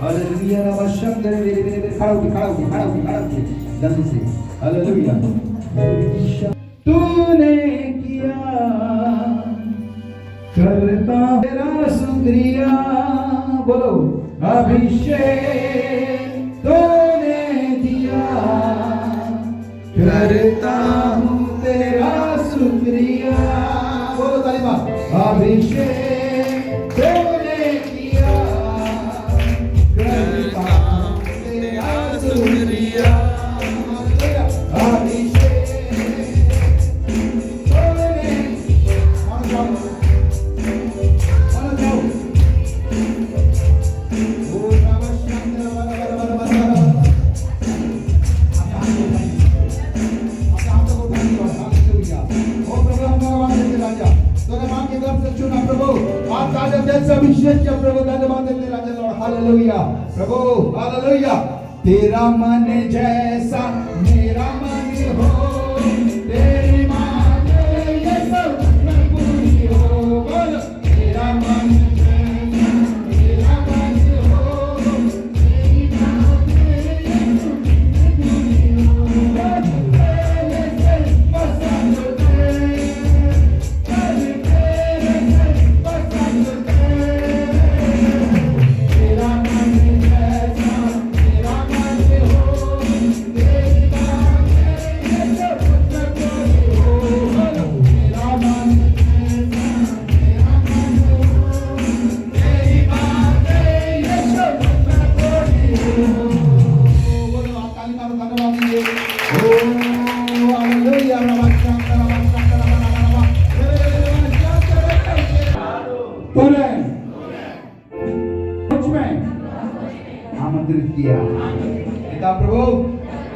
हालेलुया, रवशम करे मेरे मेरे मेरे, खड़ा हो जल्दी से। हालेलुया, तूने किया करता तेरा शुक्रिया, बोलो अभिषेक तूने दिया, करता हूँ तेरा शुक्रिया, बोलो तालिबा, अभिषेक तूने किया, करता हूँ तेरा शुक्रिया, अभिषेक तूने, इस अभिषेक के प्रभु धन्यवाद देते हैं राजा लॉर्ड हालेलुया प्रभु हालेलुया तेरा मन जैसा मेरा मन हो तेरी माने ये सब मैं पूरी हो बोल तेरा मन जैसा मेरा मन हो तेरी माने ये सब मैं पूरी हो तेरे से पसंद तेरा मन जैसा मेरा मन हो तेरी बातें ये सब मैं पूरी हो तेरा मन जैसा मेरा मन हो तेरी बातें ये सब मैं पूरी हो बोलो आप ताली मारो धन्यवाद दीजिए ओ हालेलुया आमंत्रित किया पिता प्रभु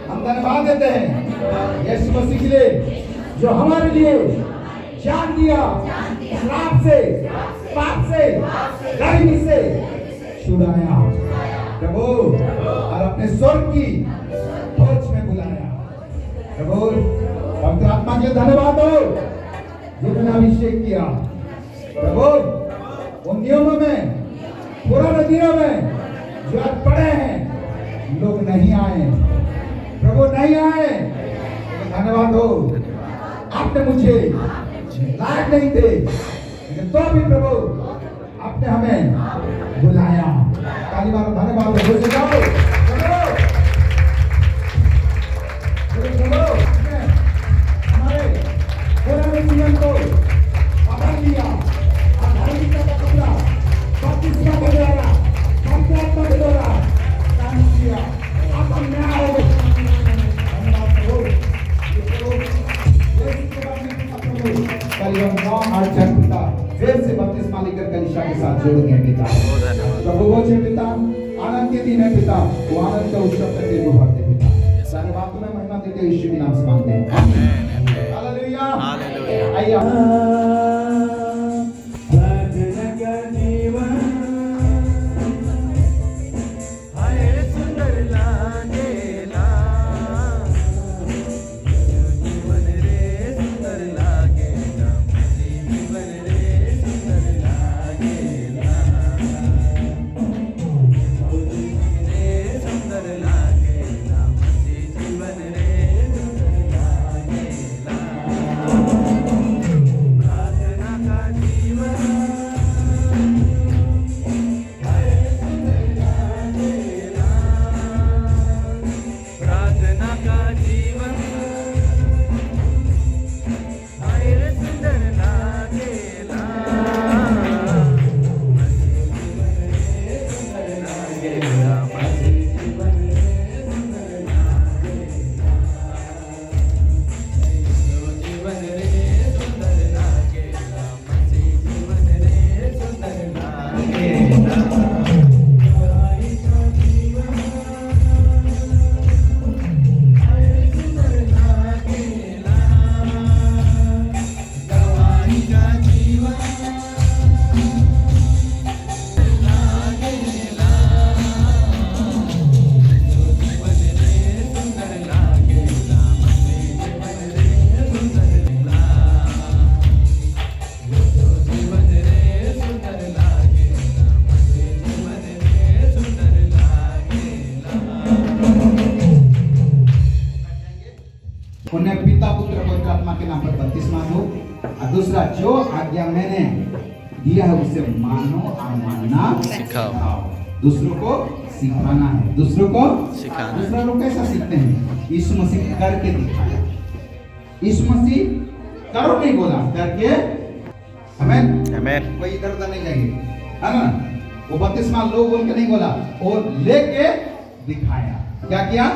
हम धन्यवाद देते हैं यीशु मसीह के लिए जो हमारे लिए जान दिया श्राप से पाप से गरीबी से छुड़ाया प्रभु और अपने स्वर्ग की फौज में बुलाया प्रभु पवित्र आत्मा के धन्यवाद हो जिन्होंने अभिषेक किया प्रभु उन नियमों में पुराने दिनों में जो आज पड़े हैं लोग नहीं आए प्रभु नहीं आए लेकिन धन्यवाद हो आपने मुझे लायक नहीं थे लेकिन तो भी प्रभु आपने हमें बुलाया ताली मारो धन्यवाद हो घुस जाओ चलो हमारे पुराने जीवन को पकड़ लिया धार्मिकता का कपड़ा बपतिस्मा के द्वारा संपूर्ण के द्वारा काम किया आप हम नया हो गए धन्यवाद प्रभु कल 9-8 पिता फिर से बपतिस्मा लेकर कलीसिया के साथ जोड़ गए पिता प्रभु वो छे पिता आनंद के दिन है पिता वो आनंद का उत्सव करके जो भरते पिता सारे बातों में महिमा देते यीशु के नाम से मांगते हैं आमीन हालेलुया हालेलुया आइए उन्हें पिता पुत्र पवित्र आत्मा के नाम पर बपतिस्मा दो और दूसरा जो आज्ञा मैंने दिया है उसे मानो और मानना सिखाओ दूसरों को सिखाना है दूसरों को सिखाना दूसरा लोग कैसा सीखते हैं यीशु मसीह करके दिखाया यीशु मसीह करो नहीं बोला करके आमीन आमीन कोई इधर उधर नहीं जाएंगे है ना वो बपतिस्मा लो बोल के नहीं बोला और लेके दिखाया क्या किया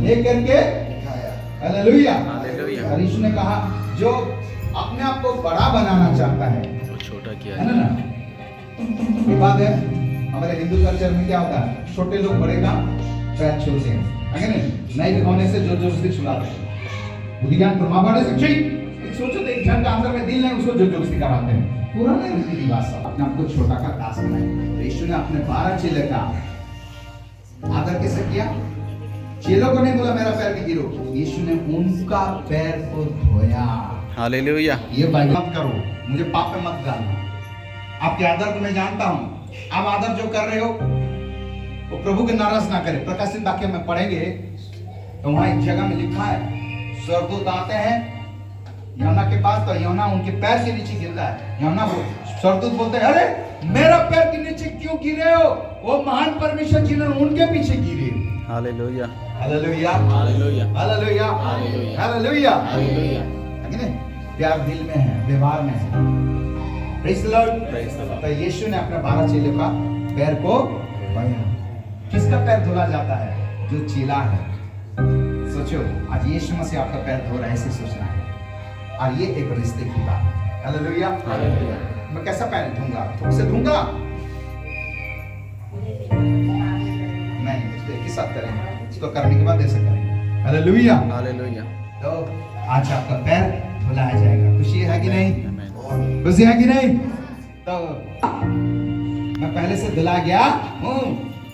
लेकर के हालेलुया हालेलुया और यीशु ने कहा जो अपने आप को बड़ा बनाना चाहता है वो छोटा किया है ना ये बात है हमारे हिंदू कल्चर में क्या होता है छोटे लोग बड़े का पैर छूते हैं है नहीं नहीं दिखाने से जोर जोर से छुलाते हैं बुद्धिज्ञान प्रमाण से छी सोचो तो एक जन का अंदर में दिल नहीं, उसको जो जोशी कराते हैं, पुराने रीति रिवाज सब अपने आपको छोटा का दास बनाए। तो यीशु ने अपने 12 चेले का आदर कैसे किया? चेलों को नहीं बोला मेरा पैर भी गिरो, यीशु ने उनका पैर को धोया। हालेलुया। ये बात मत करो, मुझे पाप में मत डालना। आपके आदर को मैं जानता हूँ, आप आदर जो कर रहे हो वो प्रभु के नाराज ना करे। प्रकाशित वाक्य में पढ़ेंगे तो वहां एक जगह में लिखा है, स्वर्गदूत आते हैं यमुना के पास, तो यमुना उनके पैर के नीचे गिरता है। यमुना स्वर्गदूत बोलते हैं, अरे मेरा पैर के नीचे क्यों गिरे हो? वो महान परमेश्वर जिन्होंने उनके पीछे गिरे। Hallelujah. Hallelujah, hallelujah. Hallelujah, hallelujah. Hallelujah. Hallelujah. है कि नहीं? प्यार दिल में है, व्यवहार में है। Praise the Lord. Praise the Lord. तो यीशु ने अपने 12 चेलों का पैर को धोया। किसका पैर धुला जाता है? जो चेला है। सोचो, आज यीशु मसीह आपका पैर धो रहा है, ऐसे सोचना है। और ये एक रिश्ते की बात है। हालेलुया। हालेलुया। मैं कैसा पैर धूंगा? थूक से धूंगा? नहीं, इसको एक ही साथ करेंगे। इसको करने के बाद ऐसे करेंगे। हालेलुया। हालेलुया। तो आज आपका पैर धुलाया जाएगा। खुशी है कि नहीं? आमीन। खुशी है कि नहीं? तो मैं पहले से धुला गया हूँ।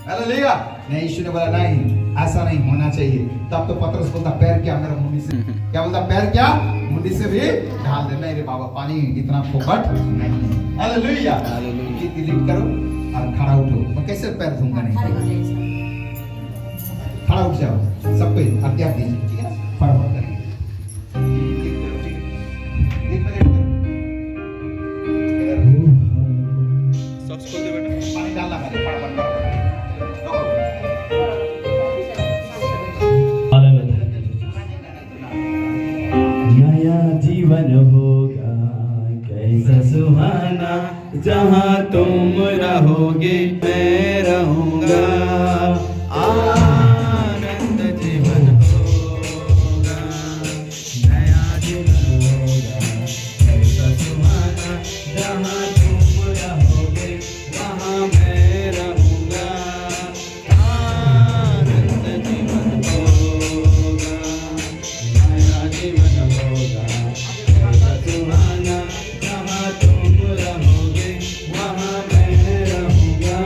हालेलुया। नहीं, यीशु ने बोला नहीं, ऐसा नहीं होना चाहिए। तब तो पतरस बोलता पैर क्या मेरा मुंडी से, क्या बोलता पैर क्या मुंडी से भी ढाल दे। नहीं रे बाबा, पानी इतना फोकट नहीं। हालेलुया। हालेलुया। डिलीट करो और खड़ा उठो। मैं कैसे पैर धूंगा? नहीं, खड़ा उठ जाओ। सब कोई अत्याग दीजिए, ठीक है? फटाफट करिए। एक मिनट करो। सॉक्स खोल दे बेटा। पानी डालना पड़ेगा, फटाफट करो। नया जीवन होगा कैसा सुहाना, जहाँ तुम रहोगे मैं रहूंगा। आनंद जीवन होगा, नया जीवन होगा कैसा सुहाना, जहाँ तुम रहोगे वहाँ मैं रहूंगा। आनंद जीवन होगा, नया जीवन होगा कैसा सुहाना, जहाँ तुम रहोगे वहाँ मैं रहूंगा।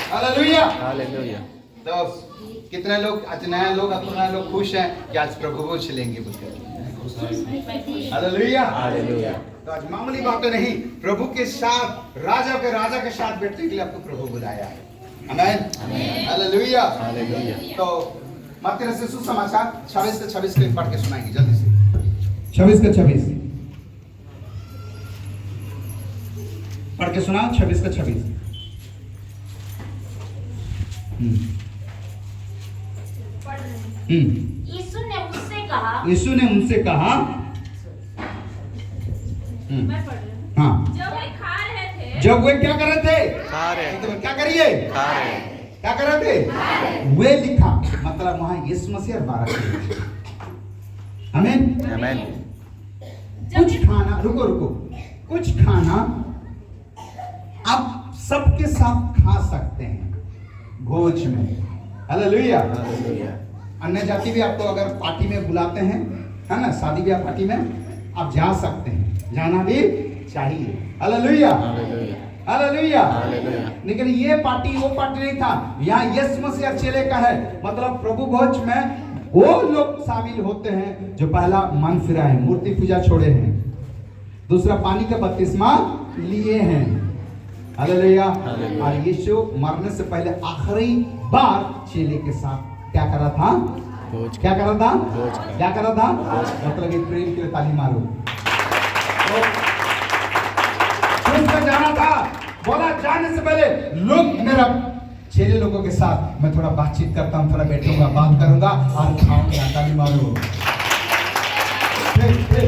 हालेलुया। हालेलुया। तो कितने लोग आज नया लोग अपना लोग खुश हैं कि आज प्रभु को चलेंगे बोलकर। हालेलुया। हालेलुया। तो आज मामूली बातें नहीं, प्रभु के साथ राजा के साथ बैठने के लिए आपको प्रभु बुलाया है। आमीन। हालेलुया। हालेलुया। तो मत्ती रचित सुसमाचार 26 से 26 के पढ़ के सुनाएंगे जल्दी से। 26 के 26 पढ़ के सुना। 26 के 26। यीशु ने उनसे कहा मैं पढ़ रही हूँ। हाँ, जब वे खा रहे थे, जब वे क्या कर रहे थे? खा रहे। तो क्या करिए? खा रहे। क्या कर रहे थे? वे लिखा, मतलब वहां यीशु मसीह और 12। आमीन। आमीन। कुछ खाना, रुको, कुछ खाना आप सबके साथ खा सकते हैं भोज में। हालेलुया। हालेलुया। अन्य जाति भी आपको अगर पार्टी में बुलाते हैं, है ना, शादी ब्याह पार्टी में आप जा सकते हैं, जाना भी चाहिए। हालेलुया। हालेलुया। हालेलुया। हालेलुया। लेकिन ये पार्टी वो पार्टी नहीं था, यहाँ यीशु मसीह चेले का है। मतलब प्रभु भोज में वो लोग शामिल होते हैं जो पहला मन फिरा है, मूर्ति पूजा छोड़े हैं, दूसरा पानी का बपतिस्मा लिए हैं। हालेलुया। हालेलुया। और यीशु मरने से पहले आखिरी बार चेले के साथ क्या करा था? रोज क्या कर रहा था? रोज का। क्या कर रहा था? मतलब कि प्रेम के लिए ताली मारो। तो चर्च में जाना था, बोला जाने से पहले लोग मेरा चेले लोगों के साथ मैं थोड़ा बातचीत करता हूँ, थोड़ा बैठूंगा, बात करूंगा और खाऊंगा, ताली मारो। फिर जब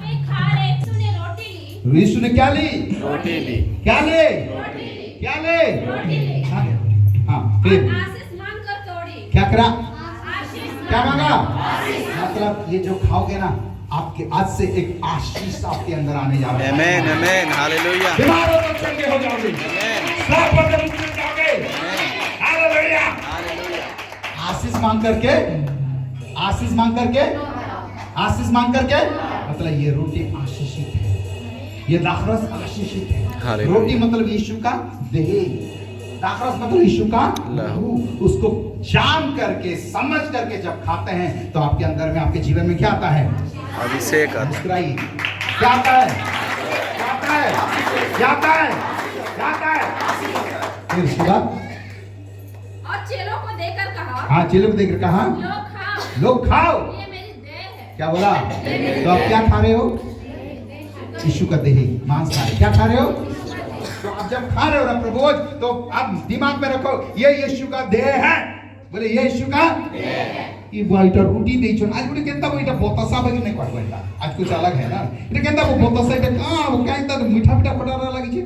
वे खा रहे यीशु ने रोटी ली। यीशु ने क्या ली? रोटी ली। क्या ले? रोटी ली। क्या ले? रोटी ली। हाँ फिर और आशीष मांगकर तोड़ी। क्या करा? आशीष क्या मांगा? मतलब ये जो खाओगे ना, आपके आज से एक आशीष आपके अंदर आने जा रहा है। आमेन आमेन हालेलुया। बीमार हो तो चंगे हो जाओगे, आमेन श्राप हो तो मुक्त हो जाओगे। हालेलुया। हालेलुया। आशीष मांग करके, आशीष मांग करके, आशीष मांग करके, मतलब ये रोटी आशीषित है, ये दाखरस आशीषित है। हालेलुया। रोटी मतलब यीशु का देह, दाखरस मतलब यीशु का लहू। उसको जान करके, समझ करके जब खाते हैं तो आपके अंदर में, आपके जीवन में क्या आता है? अभिषेक आता है। मुस्कुराइए। क्या आता है? क्या आता है? क्या आता है? क्या आता है? फिर उसके बाद और चेलों को देकर कहा, हाँ, चेलों को देखकर कहा, लोग खाओ, लोग खाओ। ये मेरी देह है। क्या बोला? तो आप क्या खा रहे हो? यीशु का देह, मांस खा रहे। क्या खा रहे हो? तो आप जब खा रहे हो ना प्रभु, तो आप दिमाग में रखो ये यीशु का देह है। बोले ये यीशु का ये वाइटर रोटी देइछो आज गुडी केंता बोइटा बोतसा बगी नै क्वाट बोइटा आज कुछ अलग है ना। इटा केंता वो बोतसा इटा वो काइंता मीठा मीठा फटारा लगी छे।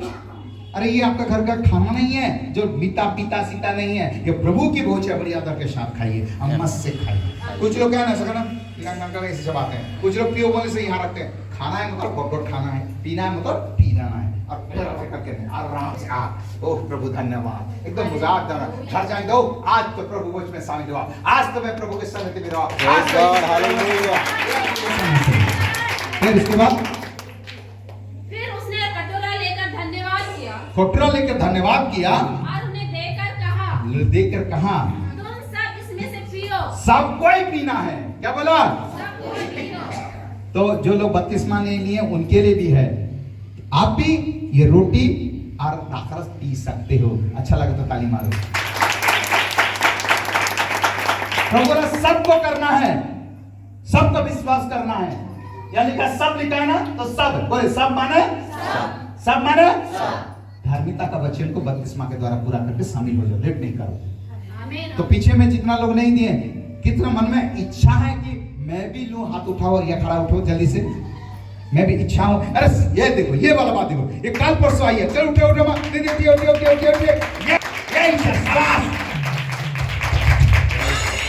अरे ये आपका घर का खाना नहीं है जो मीठा पीता सीता नहीं है, ये प्रभु की भोज है। बड़ी आदर के साथ खाइए, अम्मा से खाइए। कुछ लोग क्या ना सकना नंगा ऐसे चबाते हैं, कुछ लोग पियो बोले से यहाँ रखते हैं। खाना है मतलब गोट खाना है, पीना है मतलब पीना है, और फिर ऐसे करके नहीं आराम से ओह प्रभु धन्यवाद, एकदम मजाक देना। घर जाए दो आज तो प्रभु भोज में शामिल हुआ, आज तो मैं प्रभु के संगति में रहा। Praise God, hallelujah। फिर इसके बाद फिर उसने कटोरा लेकर धन्यवाद किया कटोरा लेकर धन्यवाद किया, और उन्हें देकर कहा तुम सब इसमें से पियो। सबको ही पीना है। क्या बोला? सबको ही पियो। तो जो लोग बपतिस्मा नहीं लिए उनके लिए भी है, आप भी ये रोटी और दाखरस पी सकते हो। अच्छा लगे तो ताली मारो। प्रभु बोला सबको करना है, सबको विश्वास करना है। या लिखा सब लिखा है ना, तो सब बोले सब माने, सब माने। धार्मिकता का वचन को बपतिस्मा के द्वारा पूरा करके शामिल हो जाओ, लेट नहीं करो। आमीन। तो पीछे में जितना लोग नहीं दिए, कितना मन में इच्छा है कि मैं भी लूं, हाथ उठाओ और ये खड़ा उठो जल्दी से। मैं भी इच्छा हूं। अरे ये देखो, ये वाला बात देखो, ये कल परसों आई है। चल उठे उठे मां, दे दे उठे। ये इच्छा शाबाश।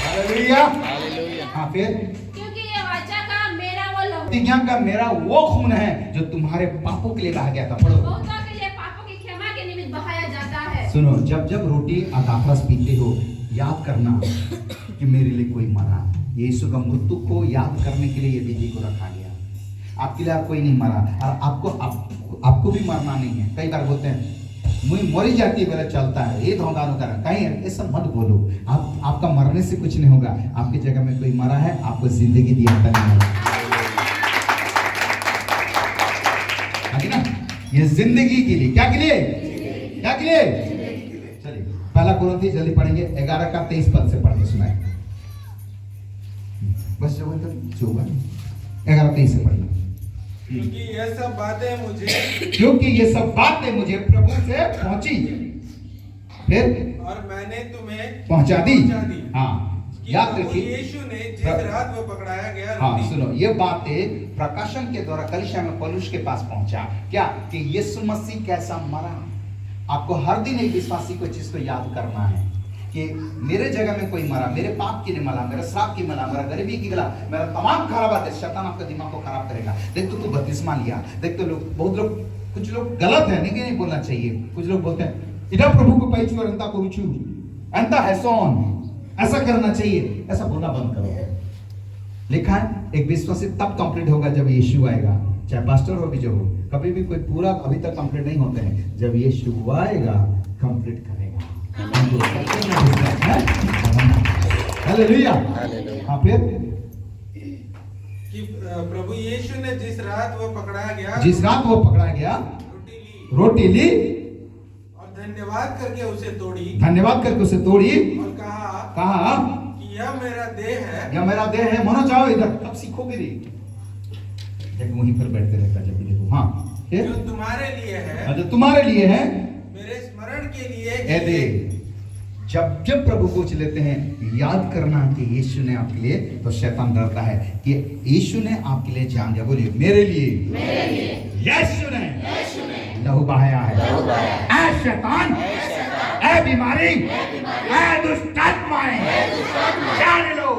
हालेलुया। हालेलुया। हां फिर क्योंकि ये वाचा का मेरा वो लहू प्रतिज्ञा का मेरा वो खून है जो तुम्हारे पापों के लिए बहा गया था। पढ़ो। बहुतों के लिए पापों की क्षमा के निमित्त बहाया जाता है। सुनो, जब जब रोटी और दाखरस पीते हो, याद करना कि मेरे लिए कोई मरा। यीशु का मृत्यु को याद करने के लिए ये विधि को रखा गया। आपके लिए और कोई नहीं मरा, और आपको भी मरना नहीं है। कई बार बोलते हैं मुझे मरी जाती है, मेरा चलता है, ये धोंगानो कर कहीं ऐसा मत बोलो। आपका मरने से कुछ नहीं होगा। आपकी जगह में कोई मरा है, आपको जिंदगी दिया था नहीं ना। ये जिंदगी के लिए, क्या के लिए? क्या के लिए? चलिए पहला कुरिन्थी जल्दी पढ़ेंगे, 11 का 23 पद से पढ़ के सुनाए। बस जो 11-23 से पढ़ना। क्योंकि ये सब बातें मुझे प्रभु से पहुंची, फिर और मैंने तुम्हें पहुंचा दी। हाँ, कि याद प्रभु रखिए। यीशु ने जिस रात वो पकड़ाया गया, हाँ सुनो, ये बातें प्रकाशन के द्वारा कलीसिया में पौलुस के पास पहुंचा। क्या कि यीशु मसीह कैसा मरा। आपको हर दिन एक विश्वासी को चीज को याद करना है कि मेरे जगह में कोई मरा, मेरे पाप की नहीं मरा, मेरे श्राप की मरा, मेरा गरीबी की गला, मेरा तमाम खराब बात है। शैतान आपका दिमाग को खराब करेगा। देख तो तू बपतिस्मा लिया, देख तो लोग, बहुत लोग, कुछ लोग गलत है, नहीं बोलना चाहिए। कुछ लोग बोलते हैं इधर प्रभु को पैचू और अंता करूचू, अंता है सोन, ऐसा करना चाहिए। ऐसा बोलना बंद करो। लिखा है एक विश्वासी तब कंप्लीट होगा जब यीशु आएगा, चाहे पास्टर हो भी जो हो। कभी भी कोई पूरा अभी तक कंप्लीट नहीं होते हैं, जब यीशु आएगा कंप्लीट करेगा। हालेलुया। हालेलुया। हाँ फिर कि प्रभु यीशु ने जिस रात वो पकड़ाया गया, रोटी ली और धन्यवाद करके उसे तोड़ी और कहा कि यह मेरा देह है यह मेरा देह है। मनो जाओ इधर, कब सीखोगे रे? देखो वहीं पर बैठते रहता जब भी देखो। हाँ फिर जो तुम्हारे लिए है, जो तुम्हारे लिए है, मेरे स्मरण के लिए ए दे। जब जब प्रभु को लेते हैं, याद करना कि यीशु ने आपके लिए, तो शैतान डरता है कि यीशु ने आपके लिए जान दिया। बोलिए मेरे लिए यीशु ने लहू बहाया है। ऐ शैतान, ऐ बीमारी, ऐ दुष्ट आत्माएं, जान लो।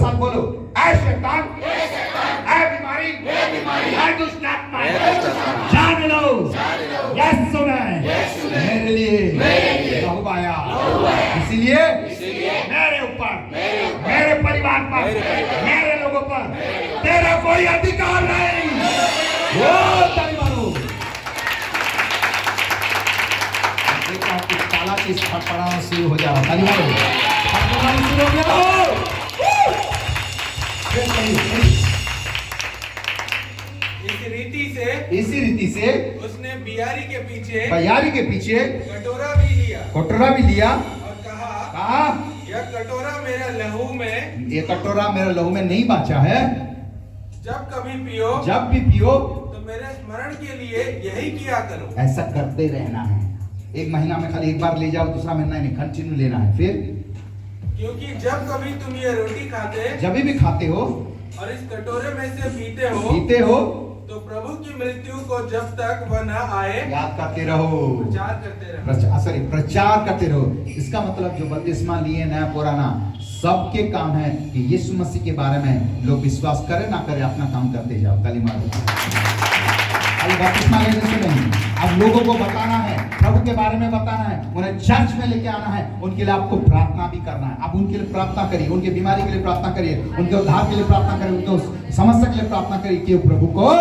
सब बोलो, ऐ शैतान, ऐ बीमारी, ऐ दुष्ट आत्माएं, जान लो यीशु ने मेरे लिए लहू बहाया। इसीलिए मेरे ऊपर, मेरे परिवार पर, मेरे लोगों पर तेरा कोई अधिकार नहीं। वो ताली मारो। देखो आपकी ताला की फटफड़ाना शुरू हो जा रहा। ताली मारो। फटफड़ाना शुरू हो गया। इसी रीति से उसने बियारी के पीछे कटोरा भी लिया और कहा यह कटोरा मेरा लहू में, ये कटोरा मेरे लहू में नहीं बाचा है। जब भी पियो तो मेरे स्मरण के लिए यही किया करो। ऐसा करते रहना है। एक महीना में खाली एक बार ले जाओ, दूसरा महीना नहीं, कंटिन्यू लेना है। फिर क्योंकि जब कभी तुम ये रोटी खाते, जब भी खाते हो और इस कटोरे में से पीते हो तो प्रभु की मृत्यु को जब तक वह न आए याद करते रहो, प्रचार करते रहो। प्रचार करते रहो। इसका मतलब जो बपतिस्मा लिए नया पुराना सबके काम है कि यीशु मसीह के बारे में लोग विश्वास करे ना करे, अपना काम करते जाओ। ताली मारो। अभी बपतिस्मा लेने से नहीं, अब लोगों को बताना है, प्रभु के बारे में बताना है, उन्हें चर्च में लेके आना है। उनके लिए आपको प्रार्थना भी करना है। आप उनके लिए प्रार्थना करिए, उनकी बीमारी के लिए प्रार्थना करिए, उनके उद्धार के लिए प्रार्थना करिए, उनके समस्या के लिए प्रार्थना करिए कि प्रभु को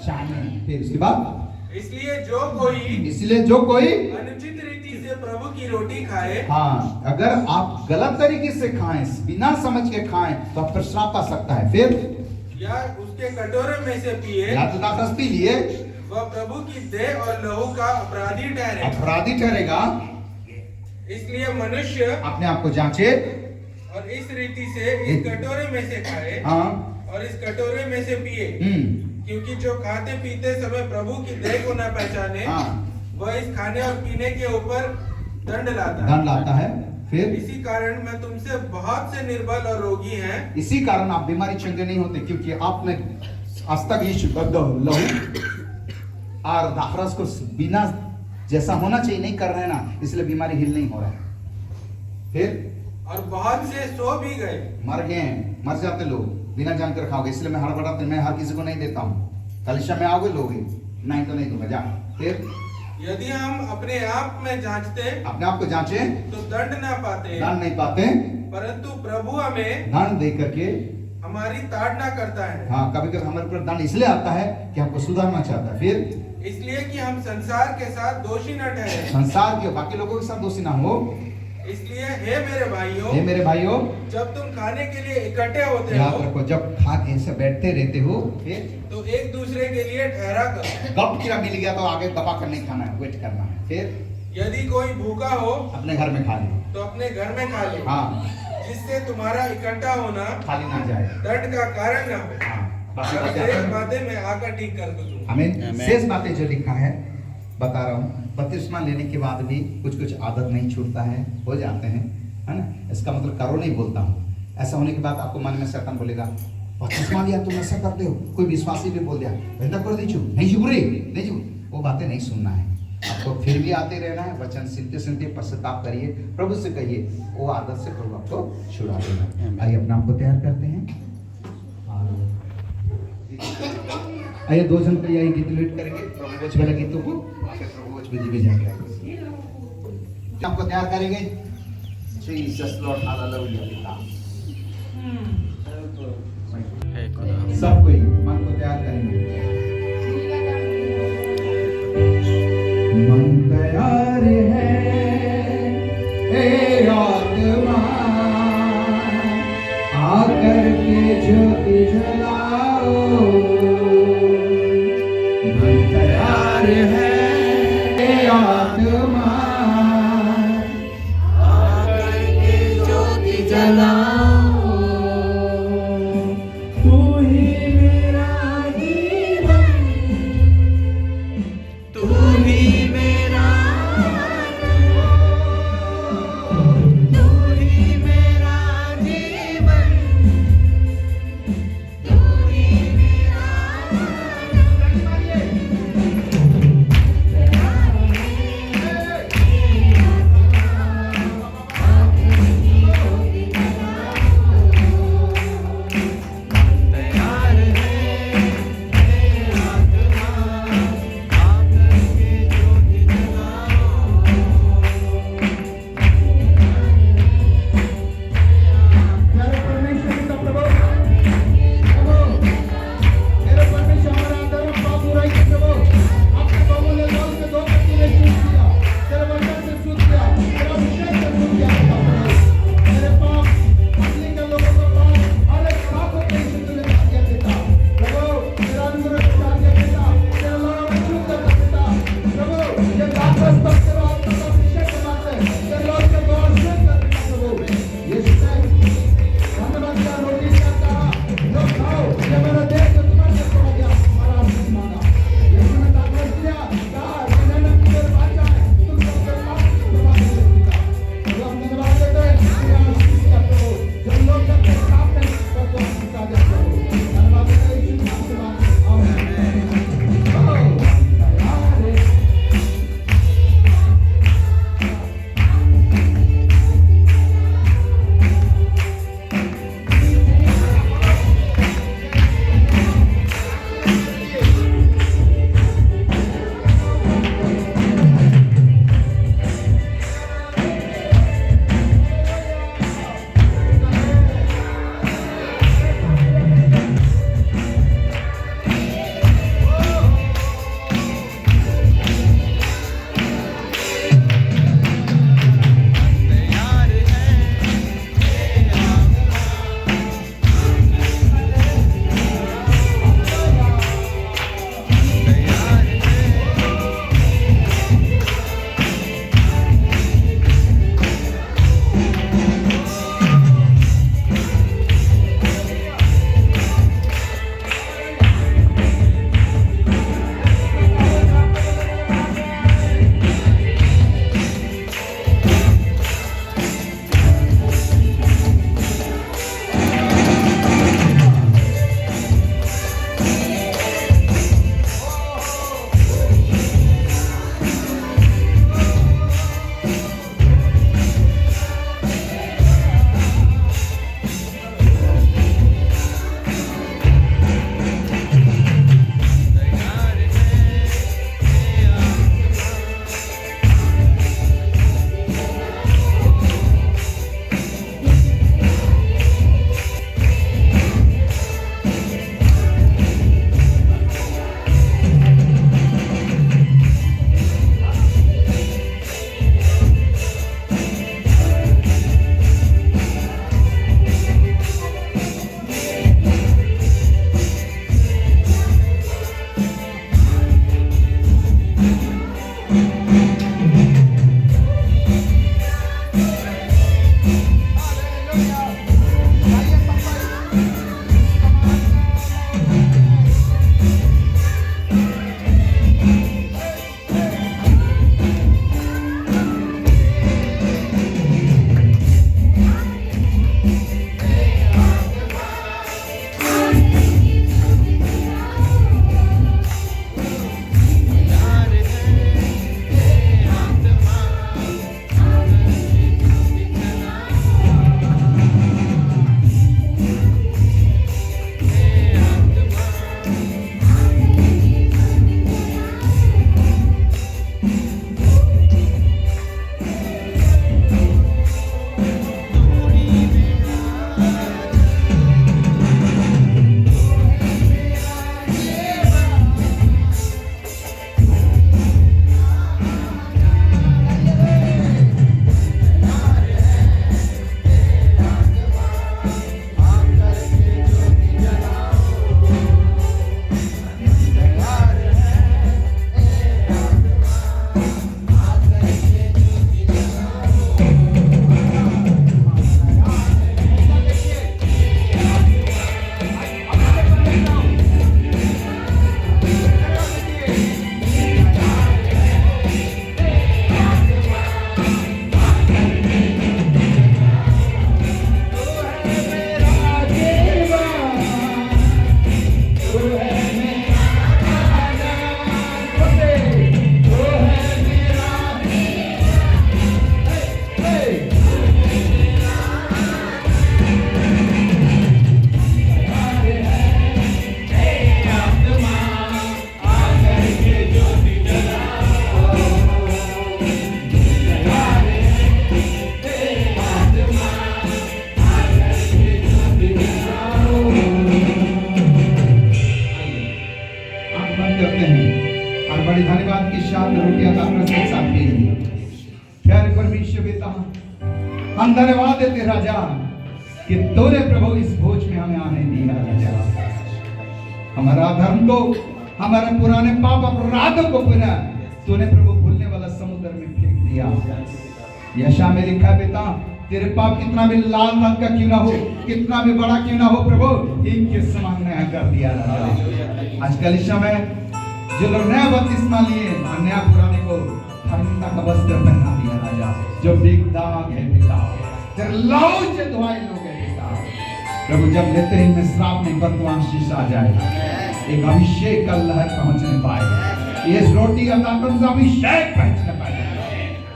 जाने। फिर उसके बाद इसलिए जो कोई अनुचित रीति से प्रभु की रोटी खाए, हाँ, अगर आप गलत तरीके से खाएं, बिना समझ के खाएं, तो आप पर श्राप आ सकता है। फिर या उसके कटोरे में से पिए, या तो दाखरस लिए, वह प्रभु की देह और लहू का अपराधी ठहरेगा। इसलिए मनुष्य अपने आप को जांचे और इस रीति से इस कटोरे में से खाए, हाँ, और इस कटोरे में से पिए। क्योंकि जो खाते पीते समय प्रभु की देह को न पहचाने, वह इस खाने और पीने के ऊपर दंड लाता है। फिर इसी कारण मैं तुमसे बहुत से निर्बल और रोगी हैं। इसी कारण आप बीमारी चंगे नहीं होते, क्योंकि आपने आज तक यीशु लहू और दाखरस को बिना जैसा होना चाहिए नहीं कर रहे हैं ना, इसलिए बीमारी हिल नहीं हो रहा है। फिर और बहुत से सो भी गए, मर जाते लोग बिना जानकर खाओगे, इसलिए मैं हड़बड़ाते, मैं हर किसी को नहीं देता हूँ। कलिशा में आओगे लोगे, नहीं तो नहीं दूंगा, जा। फिर यदि हम अपने आप में जांचते, अपने आप को जांचे, तो दंड नहीं पाते, परंतु प्रभु हमें दंड दे करके हमारी ताड़ना करता है। हाँ, कभी कभी हमारे ऊपर दंड इसलिए आता है कि हमको सुधारना चाहता है। फिर इसलिए कि हम संसार के साथ दोषी न ठहरे, संसार के बाकी लोगों के साथ दोषी ना हो। इसलिए हे मेरे भाइयों, जब तुम खाने के लिए इकट्ठे होते हो, जब खा के ऐसे बैठते रहते हो, तो एक दूसरे के लिए ठहरा करो। गप कीड़ा मिल गया तो आगे दबा कर नहीं खाना है, वेट करना है। फिर यदि कोई भूखा हो, अपने घर में खा ले, तो अपने घर में खा ले, हाँ, जिससे तुम्हारा इकट्ठा होना खाली ना जाए, दंड का कारण न हो। हाँ, बातें मैं आकर ठीक कर दूंगा। आमीन। शेष बातें जो लिखा है बता रहा हूँ। बपतिस्मा लेने के बाद भी कुछ आदत नहीं छूटता है, हो जाते हैं, है ना। इसका मतलब करो नहीं बोलता हूँ। ऐसा होने के बाद आपको मन में शैतान बोलेगा, बपतिस्मा लिया तुम ऐसा करते हो। कोई विश्वासी भी बोल दिया, बेहतर कर दीजिए, नहीं जुबरी, नहीं जुब, वो बातें नहीं सुनना है आपको। फिर भी आते रहना है, वचन सुनते सुनते पश्चाताप करिए, प्रभु से कहिए, वो आदत से प्रभु आपको छुड़ा देगा। आइए अपने आप को तैयार करते हैं। आइए 2 जन के लिए गीत लेट करेंगे, प्रभु भोज वाले गीतों को प्रभु भोज विधि में जाएंगे। आपको तैयार करेंगे। Jesus Lord hallelujah. सब कोई मन को तैयार करेंगे। मन तैयार है, हे आत्मा, आकर के ज्योति जलाओ। मन तैयार है, हे आत्मा, आकर के ज्योति जलाओ। करते हैं और बड़ी धन्यवाद की शांत रोटियां दाखिल से साथ भेजिए। प्यारे परमेश्वर पिता, हम धन्यवाद देते राजा कि तूने प्रभु इस भोज में हमें आने दिया राजा। हमारा धर्म को, हमारे पुराने पाप अपराधों को पुनः तूने प्रभु भूलने वाला समुद्र में फेंक दिया। यशा में लिखा है पिता, तेरे पाप कितना भी लाल रंग का क्यों ना हो, कितना भी बड़ा क्यों ना हो प्रभु, इनके समान नया कर दिया राजा। आजकल इस समय जो लोग नया बपतिस्मा लिए और नया पुराने को धार्मिकता का वस्त्र पहना दिया राजा, जो बेदाग है पिता, तेरे लहू से धुआए लोग हैं पिता प्रभु, जब लेते हैं इनमें श्राप नहीं पर तो आशीष आ जाए, एक अभिषेक का लहर पहुंचने पाए, ये रोटी और दाखिल से अभिषेक पहुंचने पाए।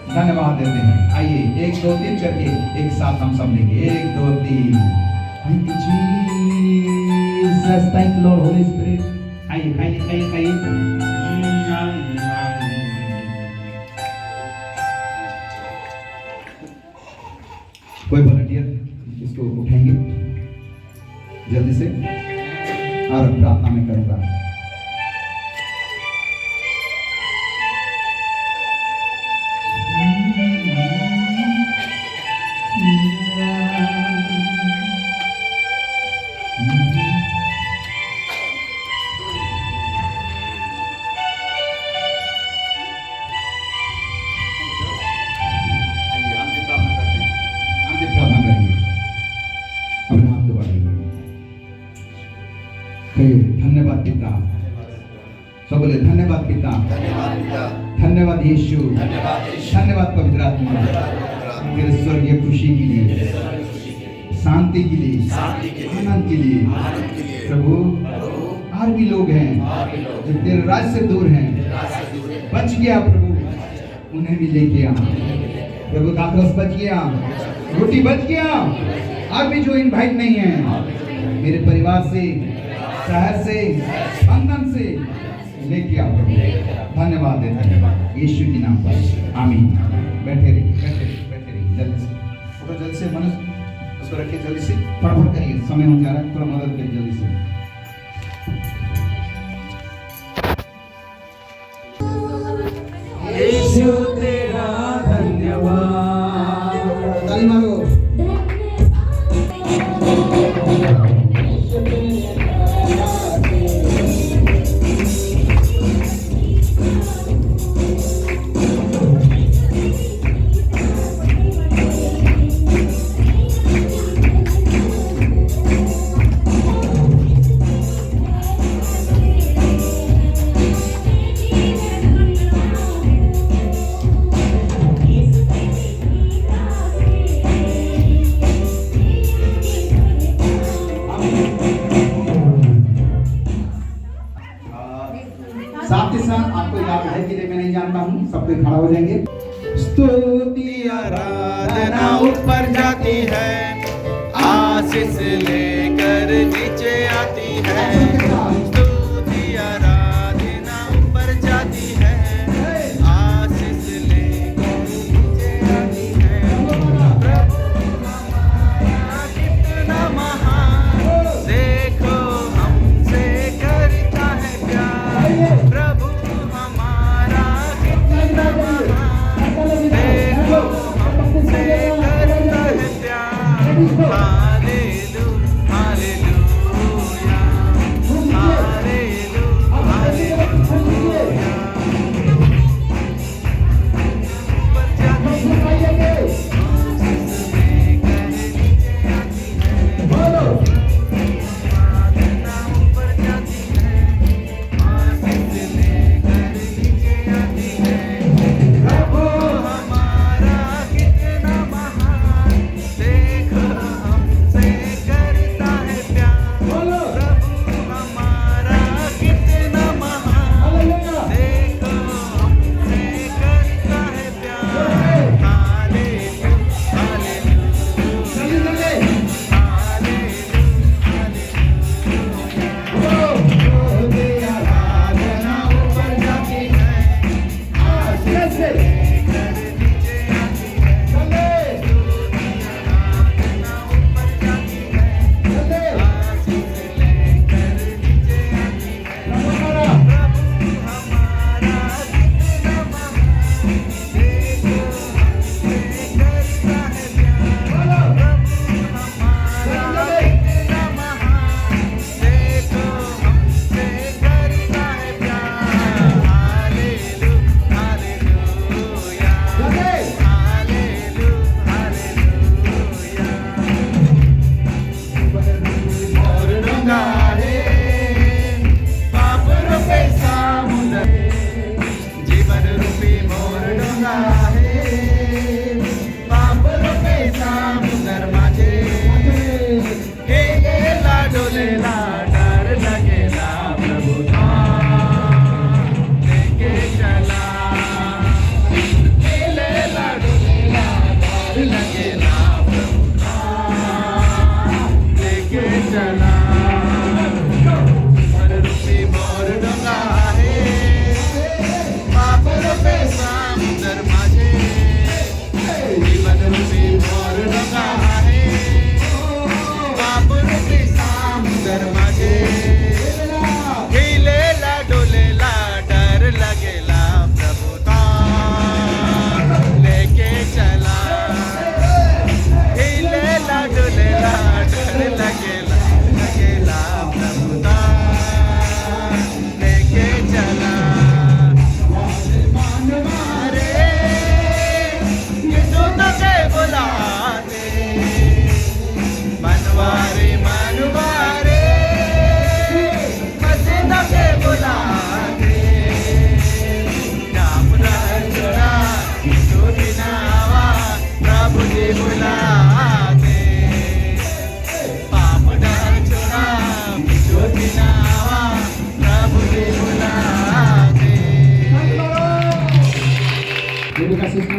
धन्यवाद देते हैं। आइए 1 2 3 करके एक साथ हम सब लेंगे। 1 2 3। Thank you Jesus, thank you Lord Holi spirit. आइए खाइए खाइए खाइए। कोई वॉलंटियर इसको उठाएंगे जल्दी से और प्रार्थना में करूंगा। धन्यवाद पिता, सब बोले धन्यवाद पिता, धन्यवाद यीशु, धन्यवाद पवित्र आत्मा, तेरे स्वर्गीय खुशी के लिए, शांति के लिए, आनंद के लिए प्रभु। और भी लोग हैं जो तेरे राज से दूर हैं, बच गया प्रभु, उन्हें भी लेके आ प्रभु। दाखरस बच गया, रोटी बच गया, और भी जो इनवाइट नहीं है मेरे परिवार से, शहर से, बंधन से लेके आओ प्रभु। धन्यवाद देते हैं यीशु के नाम पर, आमीन। बैठे रहिए, बैठे रहिए, बैठे रहिए। जल्दी से थोड़ा जल्दी से मनुष्य उसको रखिए, जल्दी से फटाफट करिए, समय हो जा रहा है, थोड़ा मदद करिए जल्दी से। यीशु तेरा धन्यवाद। ताली मारो। साथ ही साथ आपको याद है कि मैं नहीं जानता हूँ, सब कोई खड़ा हो जाएंगे। स्तुति आराधना ऊपर जाती है, आशीष लेकर नीचे आती है। स्तुति आराधना ऊपर जाती है, आशीष लेकर नीचे आती है। प्रभु हमारा कितना महान, देखो हमसे करता है प्यार। प्रभु हमारा कितना महान, देखो हमसे करता है प्यार। हालेलुया, हालेलुया,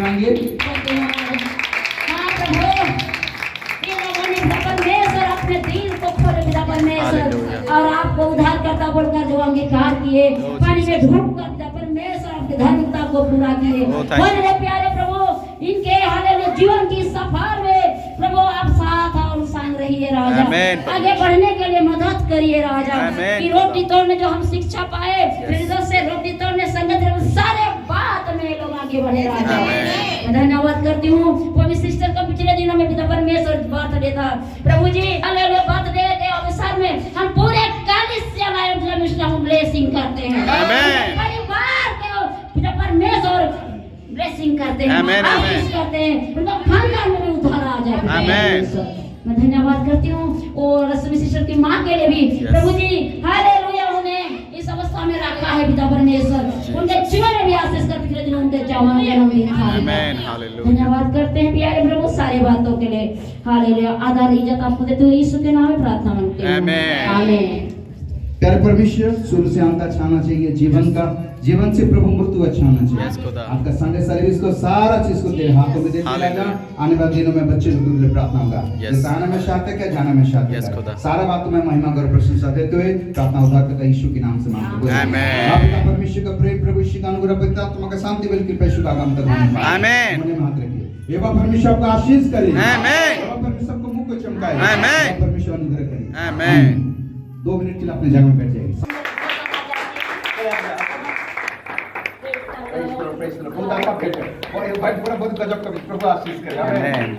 सुनाएंगे। हाँ प्रभु, ये लोगों ने पिता परमेश्वर अपने दिल को खोले पिता परमेश्वर, हालेलुया। और आपको उद्धारकर्ता बोलकर जो अंगीकार किए, पानी में डूबकर पिता परमेश्वर आपकी धार्मिकता को पूरा किए। thank और मेरे प्यारे प्रभु, इनके हालेलुया जीवन की सफर में प्रभु आप साथ और संग रहिए राजा, आमीन। आगे बढ़ने के लिए मदद करिए राजा, आमीन। कि रोटी तोड़ने जो हम शिक्षा पाए, फिर से रोटी तोड़ने संगत में सारे बात में लोग आगे बढ़े राजा। आमीन। मैं धन्यवाद करती हूँ पवित्र सिस्टर का पिछले दिनों में पिता परमेश्वर बर्थडे था प्रभु जी, हालेलुया बर्थडे के अवसर में हम पूरे कलीसिया लाइव ब्लेसिंग करते हैं, आमीन। परिवार के पिता परमेश्वर ब्लेसिंग करते हैं, आमीन, आमीन। आशीष करते हैं, उनका खानदान में भी उद्धार आ जाए पिता आमीन। परमेश्वर। मैं धन्यवाद करती हूँ और रश्मि सिस्टर की माँ के लिए भी प्रभु जी, हालेलुया उन्हें इस अवस्था में रखा है पिता परमेश्वर, उनके जीवन में भी आशीष कर, पिछले दिनों उनके जन्मदिन था। आमीन, हालेलुया। धन्यवाद करते हैं प्यारे प्रभु सारी बातों के लिए, हालेलुया। आदर इज्जत आपको देते हुए यीशु के नाम में प्रार्थना मांगते हैं, आमीन। आमीन। प्यारे परमेश्वर, शुरू से अंत अच्छा होना चाहिए जीवन का, जीवन से प्रभु मृत्यु अच्छा होना Yes, चाहिए। खुदा। आपका संडे सर्विस को सारा चीज को तेरे हाथों में दे दिया Hallelujah। जाएगा। आने वाले दिनों में बच्चे लोगों के लिए प्रार्थना होगा, Yes। जैसे आना में शादी क्या जाना में शादी Yes, का। खुदा। सारा बातों में महिमा गौरव प्रशंसा देते हुए प्रार्थना उद्धारकर्ता यीशु के नाम से मांगते हैं। आमीन। आप पिता परमेश्वर का प्रेम, प्रभु यीशु का अनुग्रह, पवित्र आत्मा का शांति बल कृपा यीशु का काम तक आमीन। होने में हाथ रखिए। एवं परमेश्वर आपको आशीष करे, आमीन। एवं परमेश्वर आपको मुख को चमकाए, आमीन। एवं परमेश्वर अनुग्रह करे। आमीन। 2 मिनट के लिए अपने जगह में बैठ जाइए। बहुत गजब का प्रभु आशीष करे। आमीन।